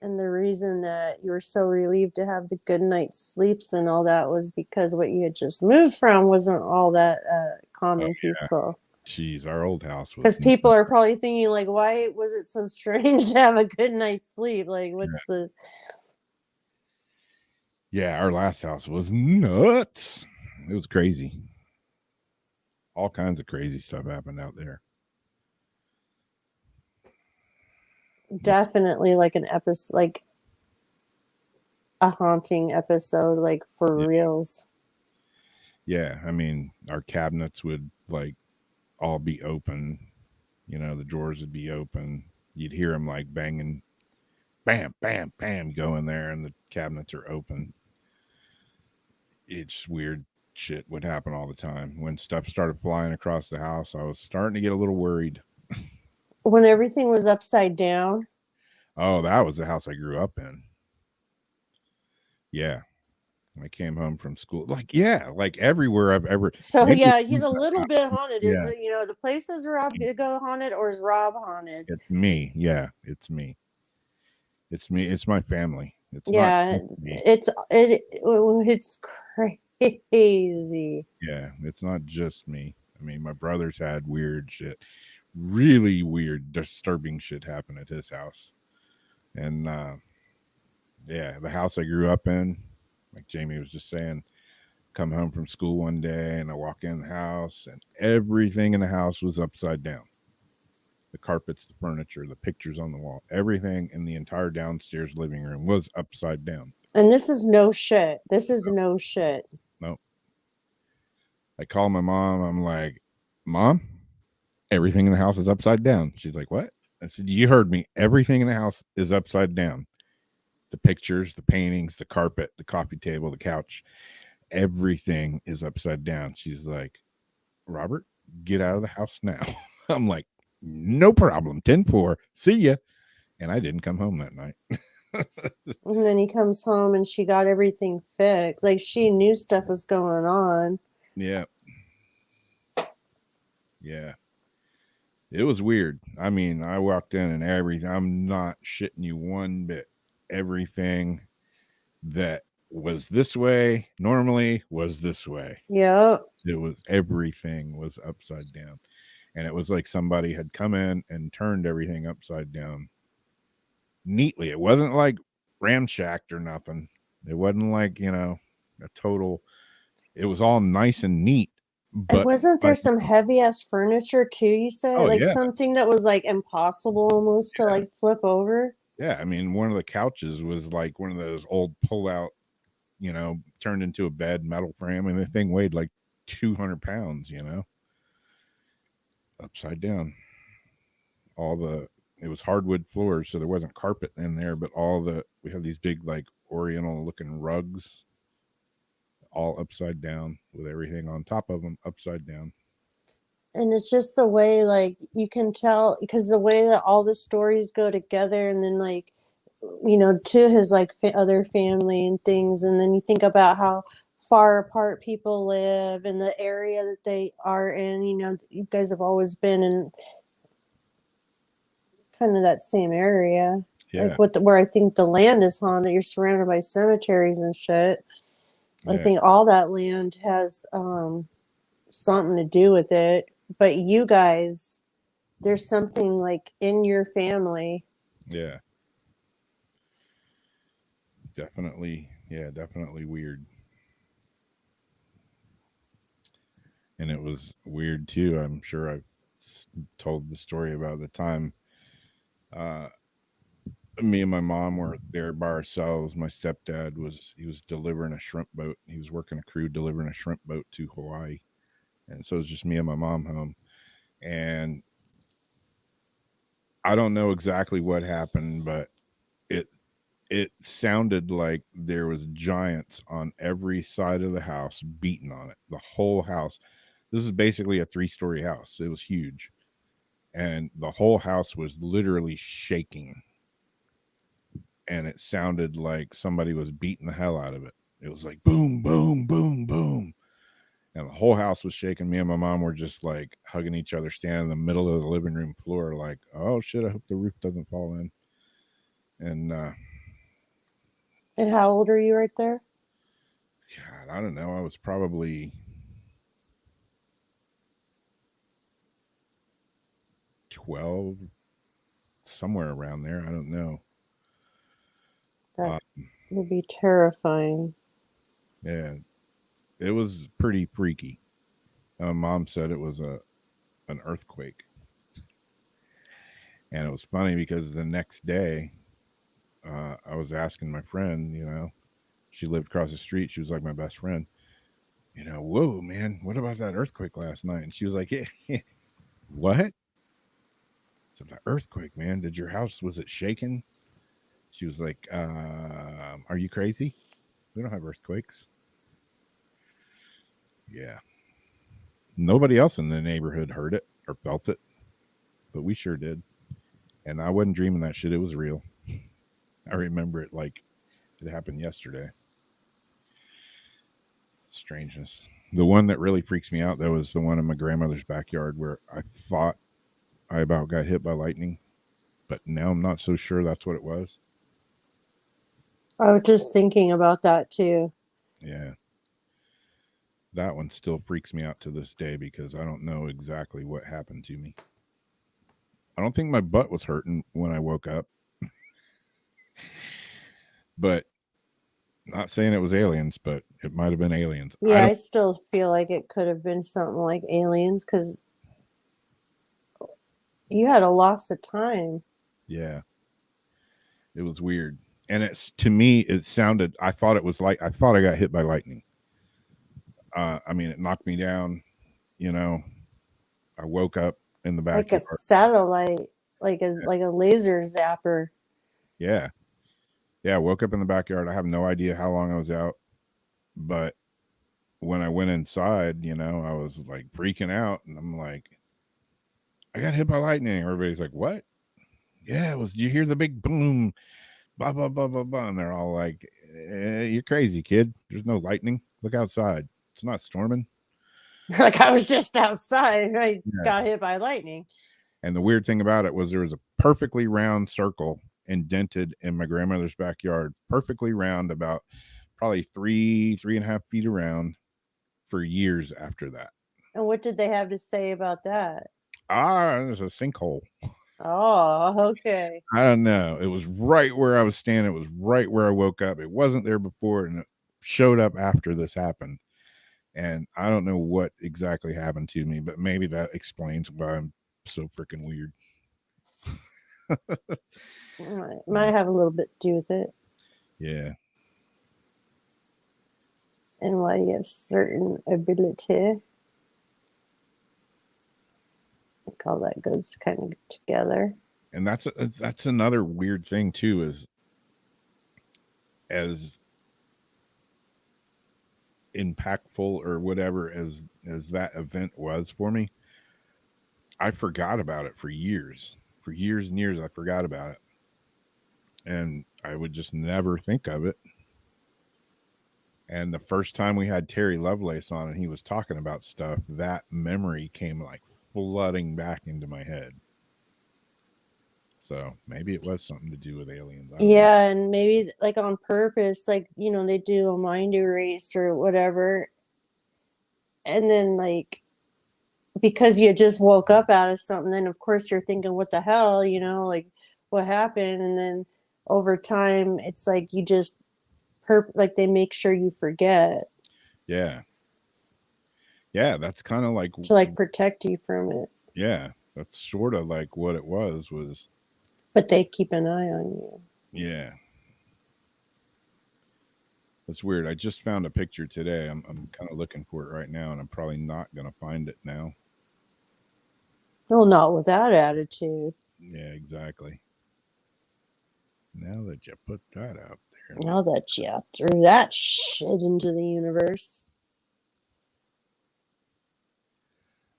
And the reason that you were so relieved to have the good night's sleeps and all that was because what you had just moved from wasn't all that calm and peaceful. Jeez, our old house was. Because people are probably thinking, like, why was it so strange to have a good night's sleep? Like, what's the. Yeah, our last house was nuts. it was crazy. All kinds of crazy stuff happened out there. Definitely like an episode, like a haunting episode, like for Yeah. reals. Yeah, I mean, our cabinets would like all be open. You know, the drawers would be open. You'd hear them like banging, bam, bam, bam, go in there, and the cabinets are open. It's weird shit would happen all the time. When stuff started flying across the house, I was starting to get a little worried. When everything was upside down. Oh, that was the house I grew up in. Yeah. When I came home from school. Like, yeah, like everywhere I've ever. So maybe yeah, it's he's a little bit haunted. Is Yeah. it, you know, the places Rob go haunted, or is Rob haunted? It's me. Yeah, it's me. It's me. It's my family. It's Yeah, not just me. it's crazy. Yeah, it's not just me. I mean, my brother's had weird shit, really weird, disturbing shit happen at his house. And yeah, the house I grew up in, like Jamie was just saying, come home from school one day and I walk in the house and everything in the house was upside down. The carpets, the furniture, the pictures on the wall, everything in the entire downstairs living room was upside down. And this is no shit. This is no shit. Nope. I call my mom. I'm like, Mom, everything in the house is upside down. She's like, what? I said, you heard me. Everything in the house is upside down. The pictures, the paintings, the carpet, the coffee table, the couch, everything is upside down. She's like, Robert, get out of the house now. I'm like, no problem. 10-4. See ya. And I didn't come home that night. And then he comes home and she got everything fixed. Like she knew stuff was going on. Yeah. Yeah. It was weird. I mean, I walked in and everything, I'm not shitting you one bit. Everything that was this way normally was this way. Yep. It was everything was upside down. And it was like somebody had come in and turned everything upside down neatly. It wasn't like ramshacked or nothing. It wasn't like, you know, a total, it was all nice and neat. But And wasn't there like, some heavy ass furniture too, you said? Oh, like yeah. something that was like impossible almost to like flip over? yeah, I mean, one of the couches was like one of those old pull out, you know, turned into a bed, metal frame, and the thing weighed like 200 pounds, you know, upside down. It was hardwood floors, so there wasn't carpet in there, but we have these big, like, oriental looking rugs, all upside down with everything on top of them upside down. And it's just the way, like, you can tell because the way that all the stories go together, and then, like, you know, to his like other family and things, and then you think about how far apart people live and the area that they are in. You know, you guys have always been in kind of that same area, Yeah. like where I think the land is haunted. You're surrounded by cemeteries and shit. I Yeah. think all that land has something to do with it. But you guys, there's something like in your family. Yeah. Definitely. Yeah, definitely weird. And it was weird too. I'm sure I've told the story about the time me and my mom were there by ourselves. My stepdad was delivering a shrimp boat. He was working a crew delivering a shrimp boat to Hawaii. And so it was just me and my mom home. And I don't know exactly what happened, but it sounded like there was giants on every side of the house beating on it. The whole house. This is basically a 3-story house. It was huge. And the whole house was literally shaking. And it sounded like somebody was beating the hell out of it. It was like boom, boom, boom, boom. And the whole house was shaking. Me and my mom were just like hugging each other, standing in the middle of the living room floor, like, oh shit, I hope the roof doesn't fall in. And And how old are you right there? God, I don't know. I was probably 12, somewhere around there. I don't know. That would be terrifying. Yeah. it was pretty freaky. Mom said it was an earthquake, and it was funny because the next day, I was asking my friend, she lived across the street. She was like my best friend. Whoa, man, what about that earthquake last night? And she was like, yeah, what? It's an earthquake, man. Did your house, was it shaking? She was like, are you crazy? We don't have earthquakes. Yeah. Nobody else in the neighborhood heard it or felt it, but we sure did. And I wasn't dreaming that shit. It was real. I remember it like it happened yesterday. Strangeness. The one that really freaks me out, though, is the one in my grandmother's backyard where I thought I about got hit by lightning, but now I'm not so sure that's what it was. I was just thinking about that too. Yeah. That one still freaks me out to this day because I don't know exactly what happened to me. I don't think my butt was hurting when I woke up. But not saying it was aliens, but it might have been aliens. Yeah, I still feel like it could have been something like aliens because you had a loss of time. Yeah. It was weird. And it's, to me, it sounded, I thought it was like, I thought I got hit by lightning. I mean, it knocked me down, I woke up in the backyard. Like a satellite, like a laser zapper. Yeah. Yeah, I woke up in the backyard. I have no idea how long I was out. But when I went inside, I was like freaking out. And I'm like, I got hit by lightning. Everybody's like, what? Yeah, it was, did you hear the big boom? Blah, blah, blah, blah, blah. And they're all like, you're crazy, kid. There's no lightning. Look outside. It's not storming. Like, I was just outside. I got hit by lightning. And the weird thing about it was there was a perfectly round circle indented in my grandmother's backyard, perfectly round, about probably 3.5 feet around, for years after that. And what did they have to say about that? There's a sinkhole. Oh, okay. I don't know. It was right where I was standing. It was right where I woke up. It wasn't there before, and it showed up after this happened. And I don't know what exactly happened to me, but maybe that explains why I'm so freaking weird. Might have a little bit to do with it. Yeah. And why you have certain ability. I think all that goes kind of together. And that's another weird thing too, is as impactful or whatever as that event was for me, I forgot about it for years. For years and years, I forgot about it. And I would just never think of it. And the first time we had Terry Lovelace on and he was talking about stuff, that memory came like flooding back into my head. So maybe it was something to do with aliens. Yeah, and maybe like on purpose, like, they do a mind erase or whatever. And then like, because you just woke up out of something, then of course you're thinking, what the hell, like what happened? And then over time, it's like you just like they make sure you forget. Yeah. Yeah, that's kind of like to like protect you from it. Yeah, that's sort of like what it was. But they keep an eye on you. Yeah. That's weird. I just found a picture today. I'm kind of looking for it right now, and I'm probably not going to find it now. Well, not with that attitude. Yeah, exactly. Now that you put that out there. Now that you threw that shit into the universe.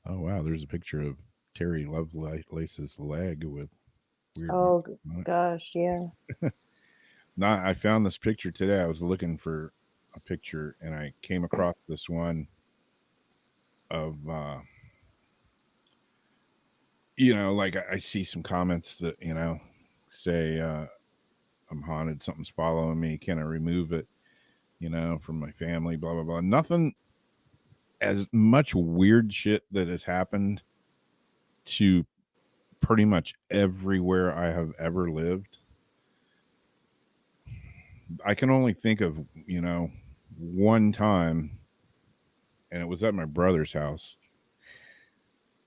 Oh, wow. There's a picture of Terry Lovelace's leg with weird. Oh, gosh, yeah. I found this picture today. I was looking for a picture, and I came across this one of, like I see some comments that, say, I'm haunted, something's following me, can I remove it, from my family, blah, blah, blah. Nothing as much weird shit that has happened to pretty much everywhere I have ever lived. I can only think of, one time and it was at my brother's house.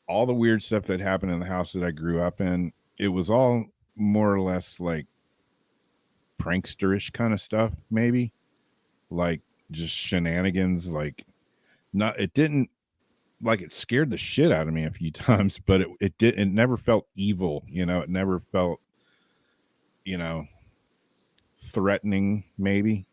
All the weird stuff that happened in the house that I grew up in, it was all more or less like pranksterish kind of stuff, maybe like just shenanigans. Like, not, it didn't, like, it scared the shit out of me a few times, but it never felt evil, you know. It never felt, you know, threatening, maybe.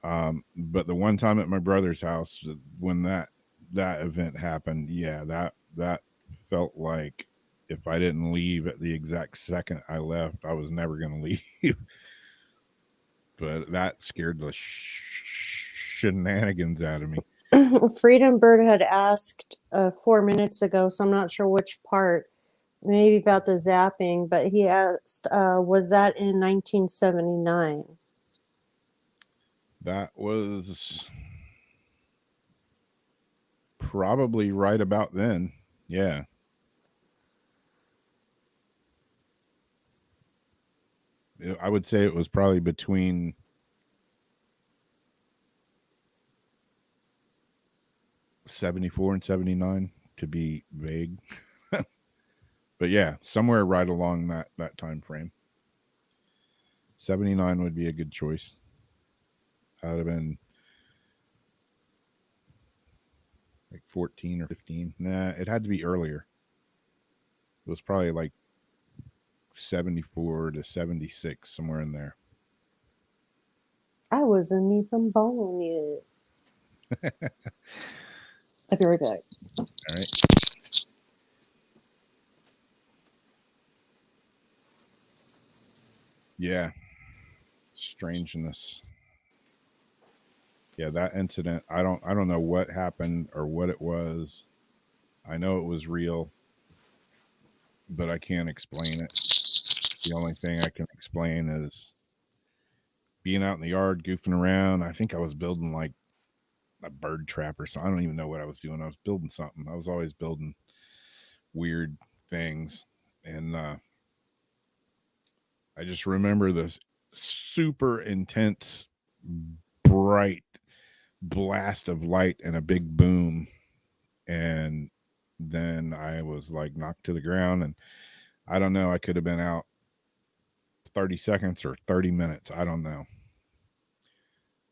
But the one time at my brother's house, when that event happened, yeah, that felt like if I didn't leave at the exact second I left, I was never going to leave. But that scared the shenanigans out of me. Freedom Bird had asked 4 minutes ago, so I'm not sure which part, maybe about the zapping, but he asked, was that in 1979? That was probably right about then. Yeah. I would say it was probably between '74 and '79, to be vague. But yeah, somewhere right along that time frame. 79 would be a good choice. I would have been like 14 or 15. Nah, it had to be earlier. It was probably like 74 to 76, somewhere in there. I wasn't even born yet. I'll be right back. All right. Yeah. Strangeness. Yeah, that incident, I don't know what happened or what it was. I know it was real, but I can't explain it. The only thing I can explain is being out in the yard goofing around. I think I was building like a bird trap or something. I don't even know what I was doing. I was building something. I was always building weird things. And I just remember this super intense, bright blast of light and a big boom. And then I was like knocked to the ground. And I don't know, I could have been out 30 seconds or 30 minutes. I don't know.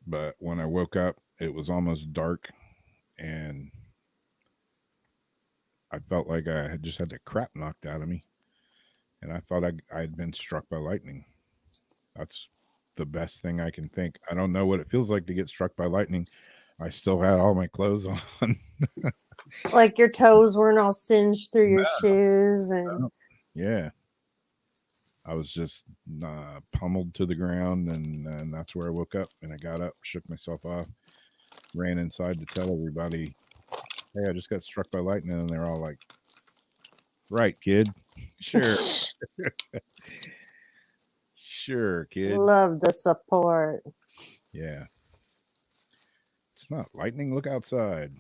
But when I woke up, it was almost dark, and I felt like I had just had the crap knocked out of me. And I thought I'd been struck by lightning. That's the best thing I can think. I don't know what it feels like to get struck by lightning. I still had all my clothes on. Like your toes weren't all singed through your shoes, and Yeah. I was just pummeled to the ground, and that's where I woke up. And I got up, shook myself off, ran inside to tell everybody, hey, I just got struck by lightning. And they're all like, right, kid. Sure. Sure, kid. love the support. Yeah. It's not lightning. Look outside.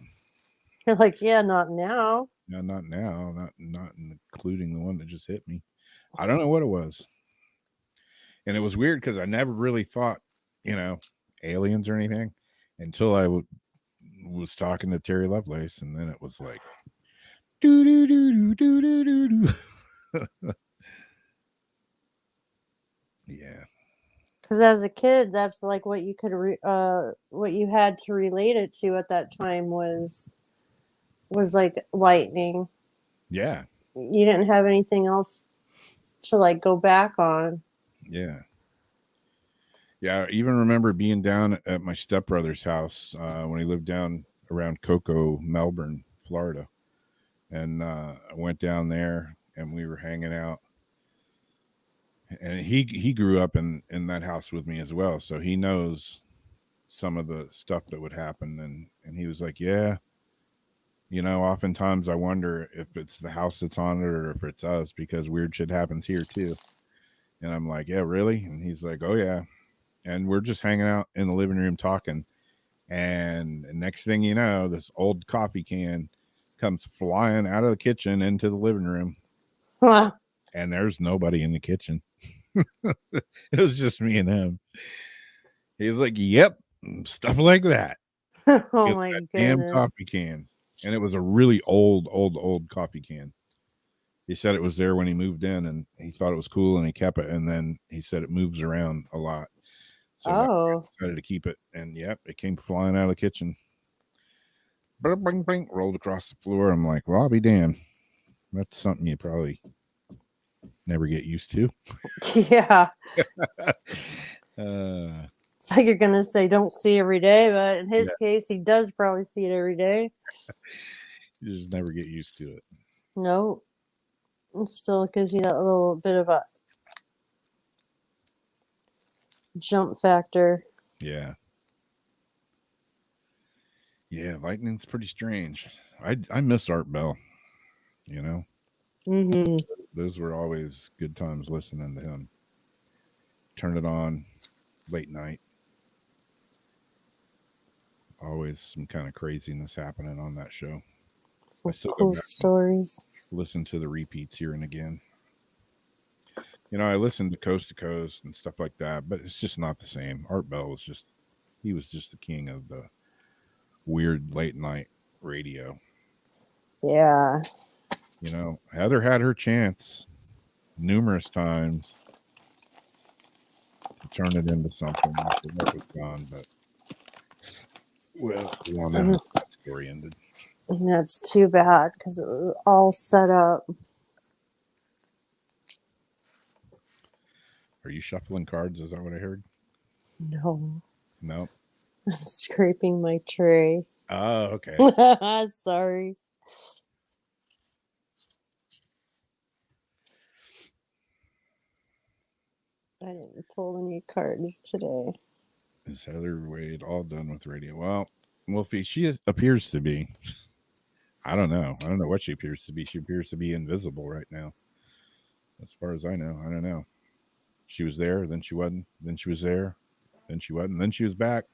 You're like, yeah, not now. No, not now. Not including the one that just hit me. I don't know what it was. And it was weird because I never really thought, aliens or anything until I was talking to Terry Lovelace, and then it was like, do do do do do do do. Yeah. Because as a kid, that's like what you could what you had to relate it to at that time was like lightning. Yeah. You didn't have anything else to like go back on. Yeah. Yeah, I even remember being down at my stepbrother's house when he lived down around Cocoa, Melbourne, Florida. And I went down there and we were hanging out. And he grew up in that house with me as well. So he knows some of the stuff that would happen. And he was like, yeah, oftentimes I wonder if it's the house that's on it or if it's us, because weird shit happens here too. And I'm like, yeah, really? And he's like, oh yeah. And we're just hanging out in the living room talking. And the next thing you know, this old coffee can comes flying out of the kitchen into the living room. And there's nobody in the kitchen. It was just me and him. He's like, yep, stuff like that. Oh Get my that damn goodness. coffee can. And it was a really old coffee can. He said it was there when he moved in and he thought it was cool and he kept it. And then he said it moves around a lot. So my Oh, decided to keep it. And yep, it came flying out of the kitchen. Bing, bing, bing, rolled across the floor. I'm like, well, I'll be damned. That's something you probably never get used to. yeah. Uh, It's like you're gonna say don't see every day, but in his Yeah. case, he does probably see it every day. you just never get used to it. No, it still gives you that little bit of a jump factor. Yeah. Yeah, lightning's pretty strange. I miss Art Bell, you know. Hmm. Those were always good times listening to him. Turn it on late night. Always some kind of craziness happening on that show. Some still go cool back. stories. Listen to the repeats here and again. You know, I listened to Coast and stuff like that, but it's just not the same. Art Bell was just he was just the king of the weird late night radio. Yeah. You know, Heather had her chance numerous times to turn it into something after that was gone, but well, we all know how that story ended. And that's too bad because it was all set up. Are you shuffling cards? Is that what I heard? No, No. I'm scraping my tray. Oh, okay. Sorry. I didn't pull any cards today. Is Heather Wade all done with radio? Well, Wolfie, she appears to be. I don't know. I don't know what she appears to be. She appears to be invisible right now. As far as I know, I don't know. She was there, then she wasn't. Then she was there, then she wasn't. Then she was back,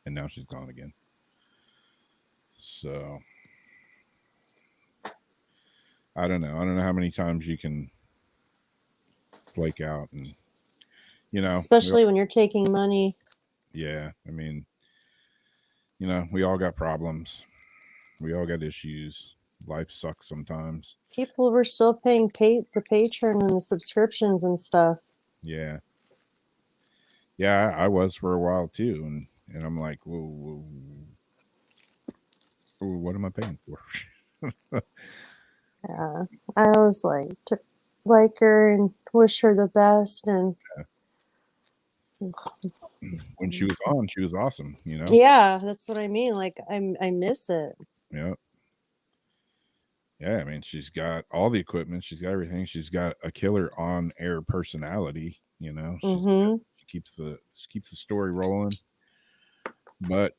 and now she's gone again. So I don't know. I don't know how many times you can flake out, and you know, Especially when you're taking money. yeah. I mean, you know, we all got problems. We all got issues. Life sucks sometimes. People were still paying the patron and the subscriptions and stuff. Yeah. Yeah, I was for a while too, and I'm like, whoa, what am I paying for? Yeah, I always like her and wish her the best. And When she was on, she was awesome. You know. yeah, that's what I mean. Like I miss it. Yeah. Yeah, I mean, she's got all the equipment. She's got everything. She's got a killer on-air personality. You know, Mm-hmm. she keeps the story rolling. But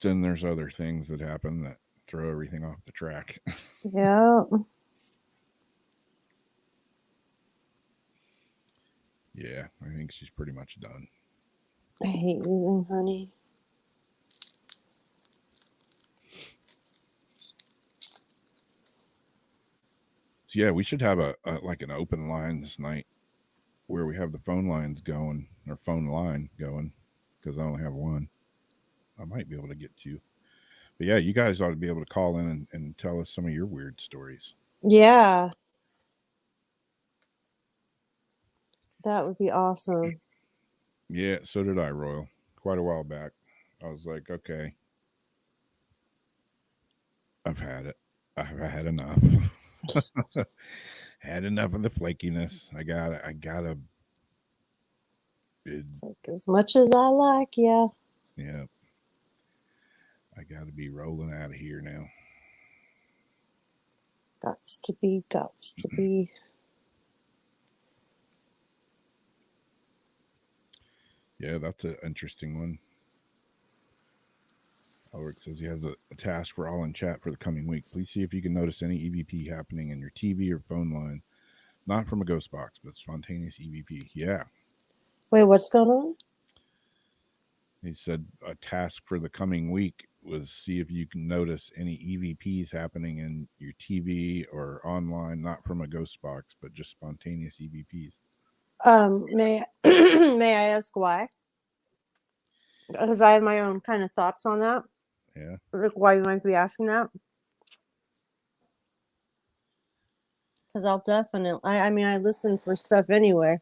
then there's other things that happen that throw everything off the track. Yeah. Yeah, I think she's pretty much done. I hate using honey. So yeah, we should have a like an open line this night where we have the phone lines going or phone line going because I only have one. I might be able to get two. But yeah, you guys ought to be able to call in and tell us some of your weird stories. Yeah. That would be awesome. Yeah, so did I, Royal. Quite a while back. I was like, okay, I've had it. I've had enough. Had enough of the flakiness. I gotta It's like as much as I like, yeah. yeah. I gotta be rolling out of here now. Gots to be. Yeah, that's an interesting one. Ulrich says he has a task for all in chat for the coming week. Please see if you can notice any EVP happening in your TV or phone line. Not from a ghost box, but spontaneous EVP. Yeah. Wait, what's going on? He said a task for the coming week was see if you can notice any EVPs happening in your TV or online, not from a ghost box, but just spontaneous EVPs. May may I ask why? because I have my own kind of thoughts on that. Yeah. Like why you might be asking that. Because I'll definitely, I mean, I listen for stuff anyway.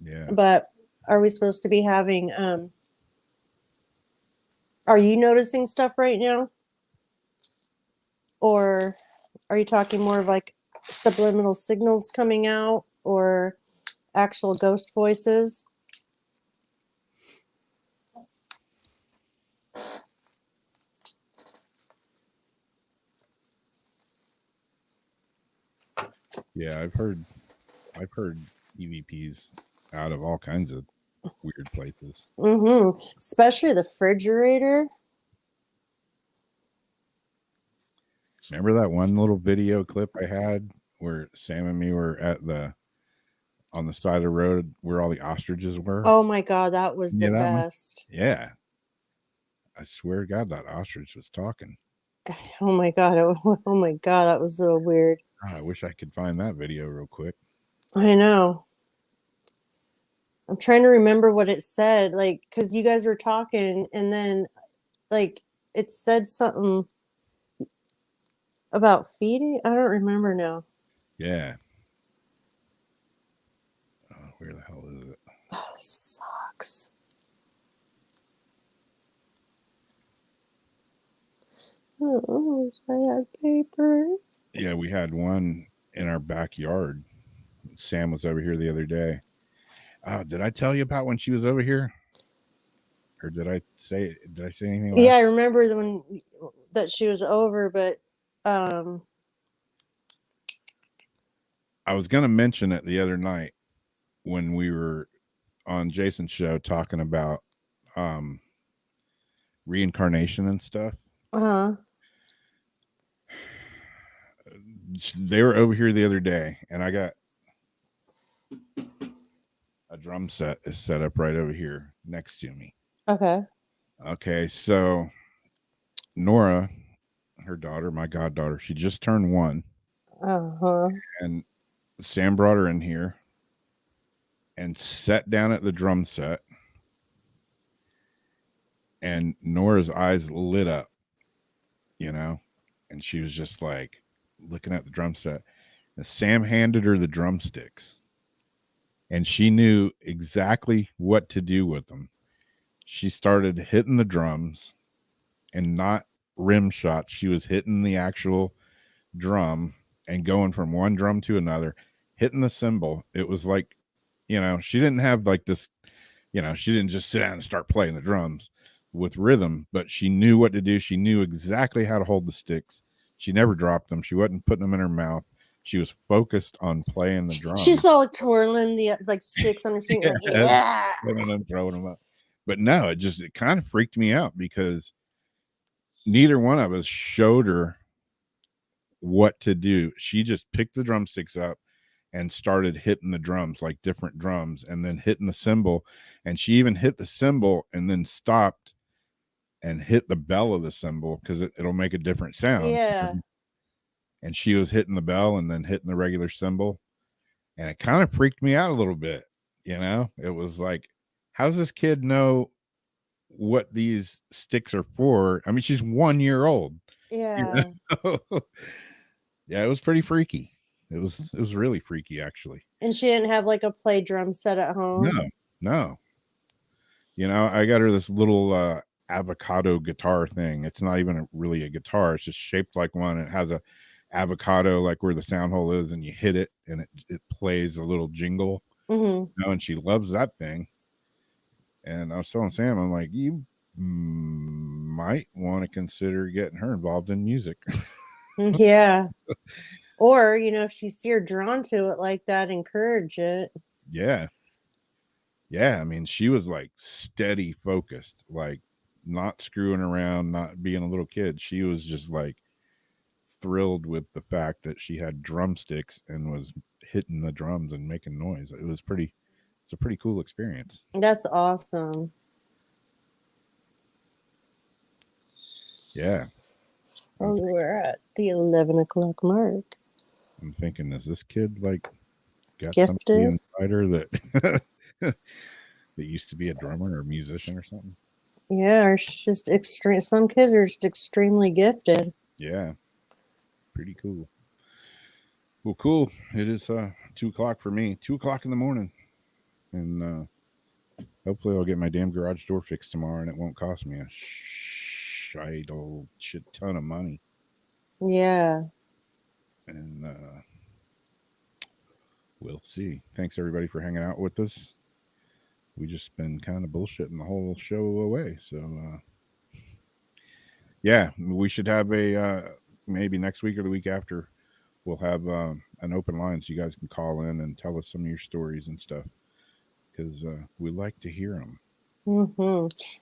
Yeah. But are we supposed to be having, are you noticing stuff right now? Or are you talking more of like subliminal signals coming out or actual ghost voices? Yeah, I've heard EVPs out of all kinds of weird places. Mm-hmm. Especially the refrigerator. Remember that one little video clip I had where Sam and me were on the side of the road where all the ostriches were? Oh my God, that was Yeah, the that one? best. Yeah. I swear to God, that ostrich was talking. Oh my God. Oh my God, that was so weird. God, I wish I could find that video real quick. I know. I'm trying to remember what it said, like, because you guys were talking and then, like, it said something about feeding. I don't remember now. Yeah. Where the hell is it? Oh, sucks. Oh, I had papers. Yeah, we had one in our backyard. Sam was over here the other day. Did I tell you about when she was over here? Or did I say anything? Yeah, I remember that she was over, but I was going to mention it the other night when we were on Jason's show talking about reincarnation and stuff. They were over here the other day, and I got a drum set is set up right over here next to me. Okay, so Nora, her daughter, my goddaughter, she just turned 1. And Sam brought her in here and sat down at the drum set, and Nora's eyes lit up, and she was just like looking at the drum set. And Sam handed her the drumsticks, and she knew exactly what to do with them. She started hitting the drums, and not rim shots. She was hitting the actual drum and going from one drum to another, hitting the cymbal. It was like, she didn't have like this, she didn't just sit down and start playing the drums with rhythm, but she knew what to do. She knew exactly how to hold the sticks. She never dropped them. She wasn't putting them in her mouth. She was focused on playing the drums. She's all like twirling the like sticks on her finger. Yeah. And then throwing them up. But no, it kind of freaked me out because neither one of us showed her what to do. She just picked the drumsticks up and started hitting the drums, like different drums, and then hitting the cymbal. And she even hit the cymbal and then stopped and hit the bell of the cymbal because it'll make a different sound. Yeah. And she was hitting the bell and then hitting the regular cymbal. And it kind of freaked me out a little bit. It was like, how does this kid know what these sticks are for? I mean, she's 1 year old. Yeah. Yeah, it was pretty freaky. It was really freaky, actually. And she didn't have like a play drum set at home? No. I got her this little avocado guitar thing. It's not even really a guitar. It's just shaped like one. It has a avocado like where the sound hole is, and you hit it and it plays a little jingle. And she loves that thing. And I was telling Sam, I'm like, you might want to consider getting her involved in music. Yeah. Or, if she's here drawn to it like that, encourage it. Yeah. Yeah. I mean, she was like steady focused, like not screwing around, not being a little kid. She was just like thrilled with the fact that she had drumsticks and was hitting the drums and making noise. It's a pretty cool experience. That's awesome. Yeah. Oh, we're at the 11 o'clock mark. I'm thinking, is this kid like got Gifted? something inside her that that used to be a drummer or a musician or something? Yeah, or it's just extreme. Some kids are just extremely gifted. Yeah, pretty cool. Well, cool. It is 2 o'clock for me. 2 o'clock in the morning, and hopefully I'll get my damn garage door fixed tomorrow, and it won't cost me a shit ton of money. Yeah. And we'll see. Thanks everybody for hanging out with us. We just been kind of bullshitting the whole show away. So yeah, we should have a maybe next week or the week after. We'll have an open line so you guys can call in and tell us some of your stories and stuff because we like to hear them.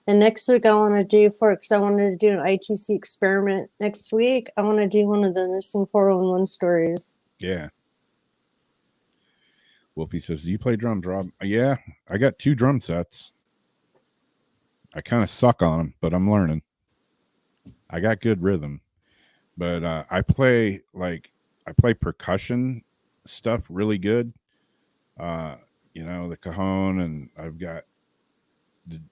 And next week I want to do because I wanted to do an ITC experiment next week. I want to do one of the missing 411 stories. Yeah. Wolfie says, "Do you play drums, Rob?" Yeah, I got 2 drum sets. I kind of suck on them, but I'm learning. I got good rhythm, but I play percussion stuff really good. The cajon, and I've got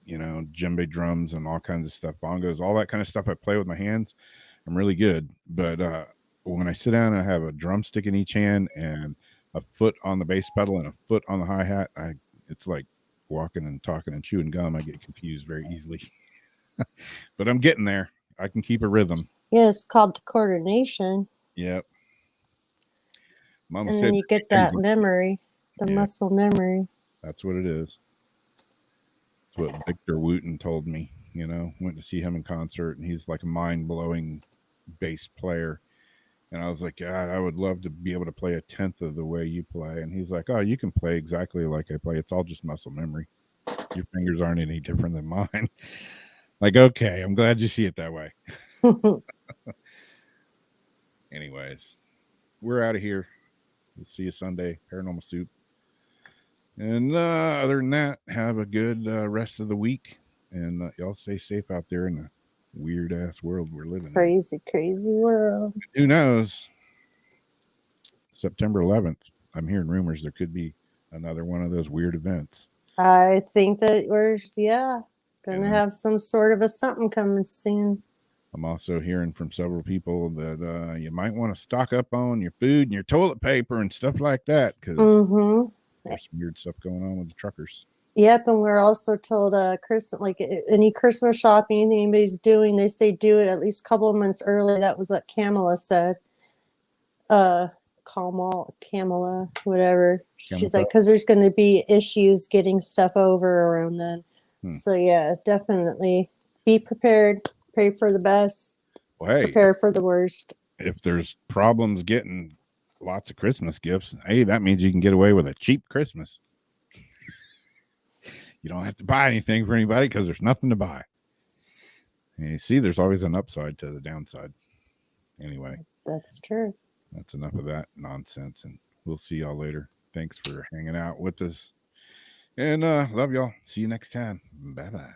djembe drums and all kinds of stuff, bongos, all that kind of stuff. I play with my hands. I'm really good, but when I sit down and I have a drumstick in each hand and a foot on the bass pedal and a foot on the hi-hat, it's like walking and talking and chewing gum. I get confused very easily. But I'm getting there. I can keep a rhythm. Yeah, it's called the coordination. Yep. Mama and said then you get that memory, the muscle memory. That's what it is. That's what Victor Wooten told me. Went to see him in concert, and he's like a mind-blowing bass player. And I was like, God, I would love to be able to play 1/10 of the way you play. And he's like, oh, you can play exactly like I play. It's all just muscle memory. Your fingers aren't any different than mine. Like, okay, I'm glad you see it that way. Anyways, we're out of here. We'll see you Sunday, Paranormal Soup. And other than that, have a good rest of the week. And y'all stay safe out there in the weird ass world we're living in. Crazy world. Who knows? September 11th, I'm hearing rumors there could be another one of those weird events. I think that we're going to have some sort of a something coming soon. I'm also hearing from several people that you might want to stock up on your food and your toilet paper and stuff like that because there's some weird stuff going on with the truckers. Yep, and we're also told any Christmas shopping, anything anybody's doing, they say do it at least a couple of months early. That was what Kamala said. Kamala, whatever. She's like, because there's going to be issues getting stuff over around then. So yeah, definitely be prepared. Pray for the best. Well, hey, prepare for the worst. If there's problems getting lots of Christmas gifts, hey, that means you can get away with a cheap Christmas. You don't have to buy anything for anybody because there's nothing to buy. And you see, there's always an upside to the downside. Anyway. That's true. That's enough of that nonsense. And we'll see y'all later. Thanks for hanging out with us. And love y'all. See you next time. Bye-bye.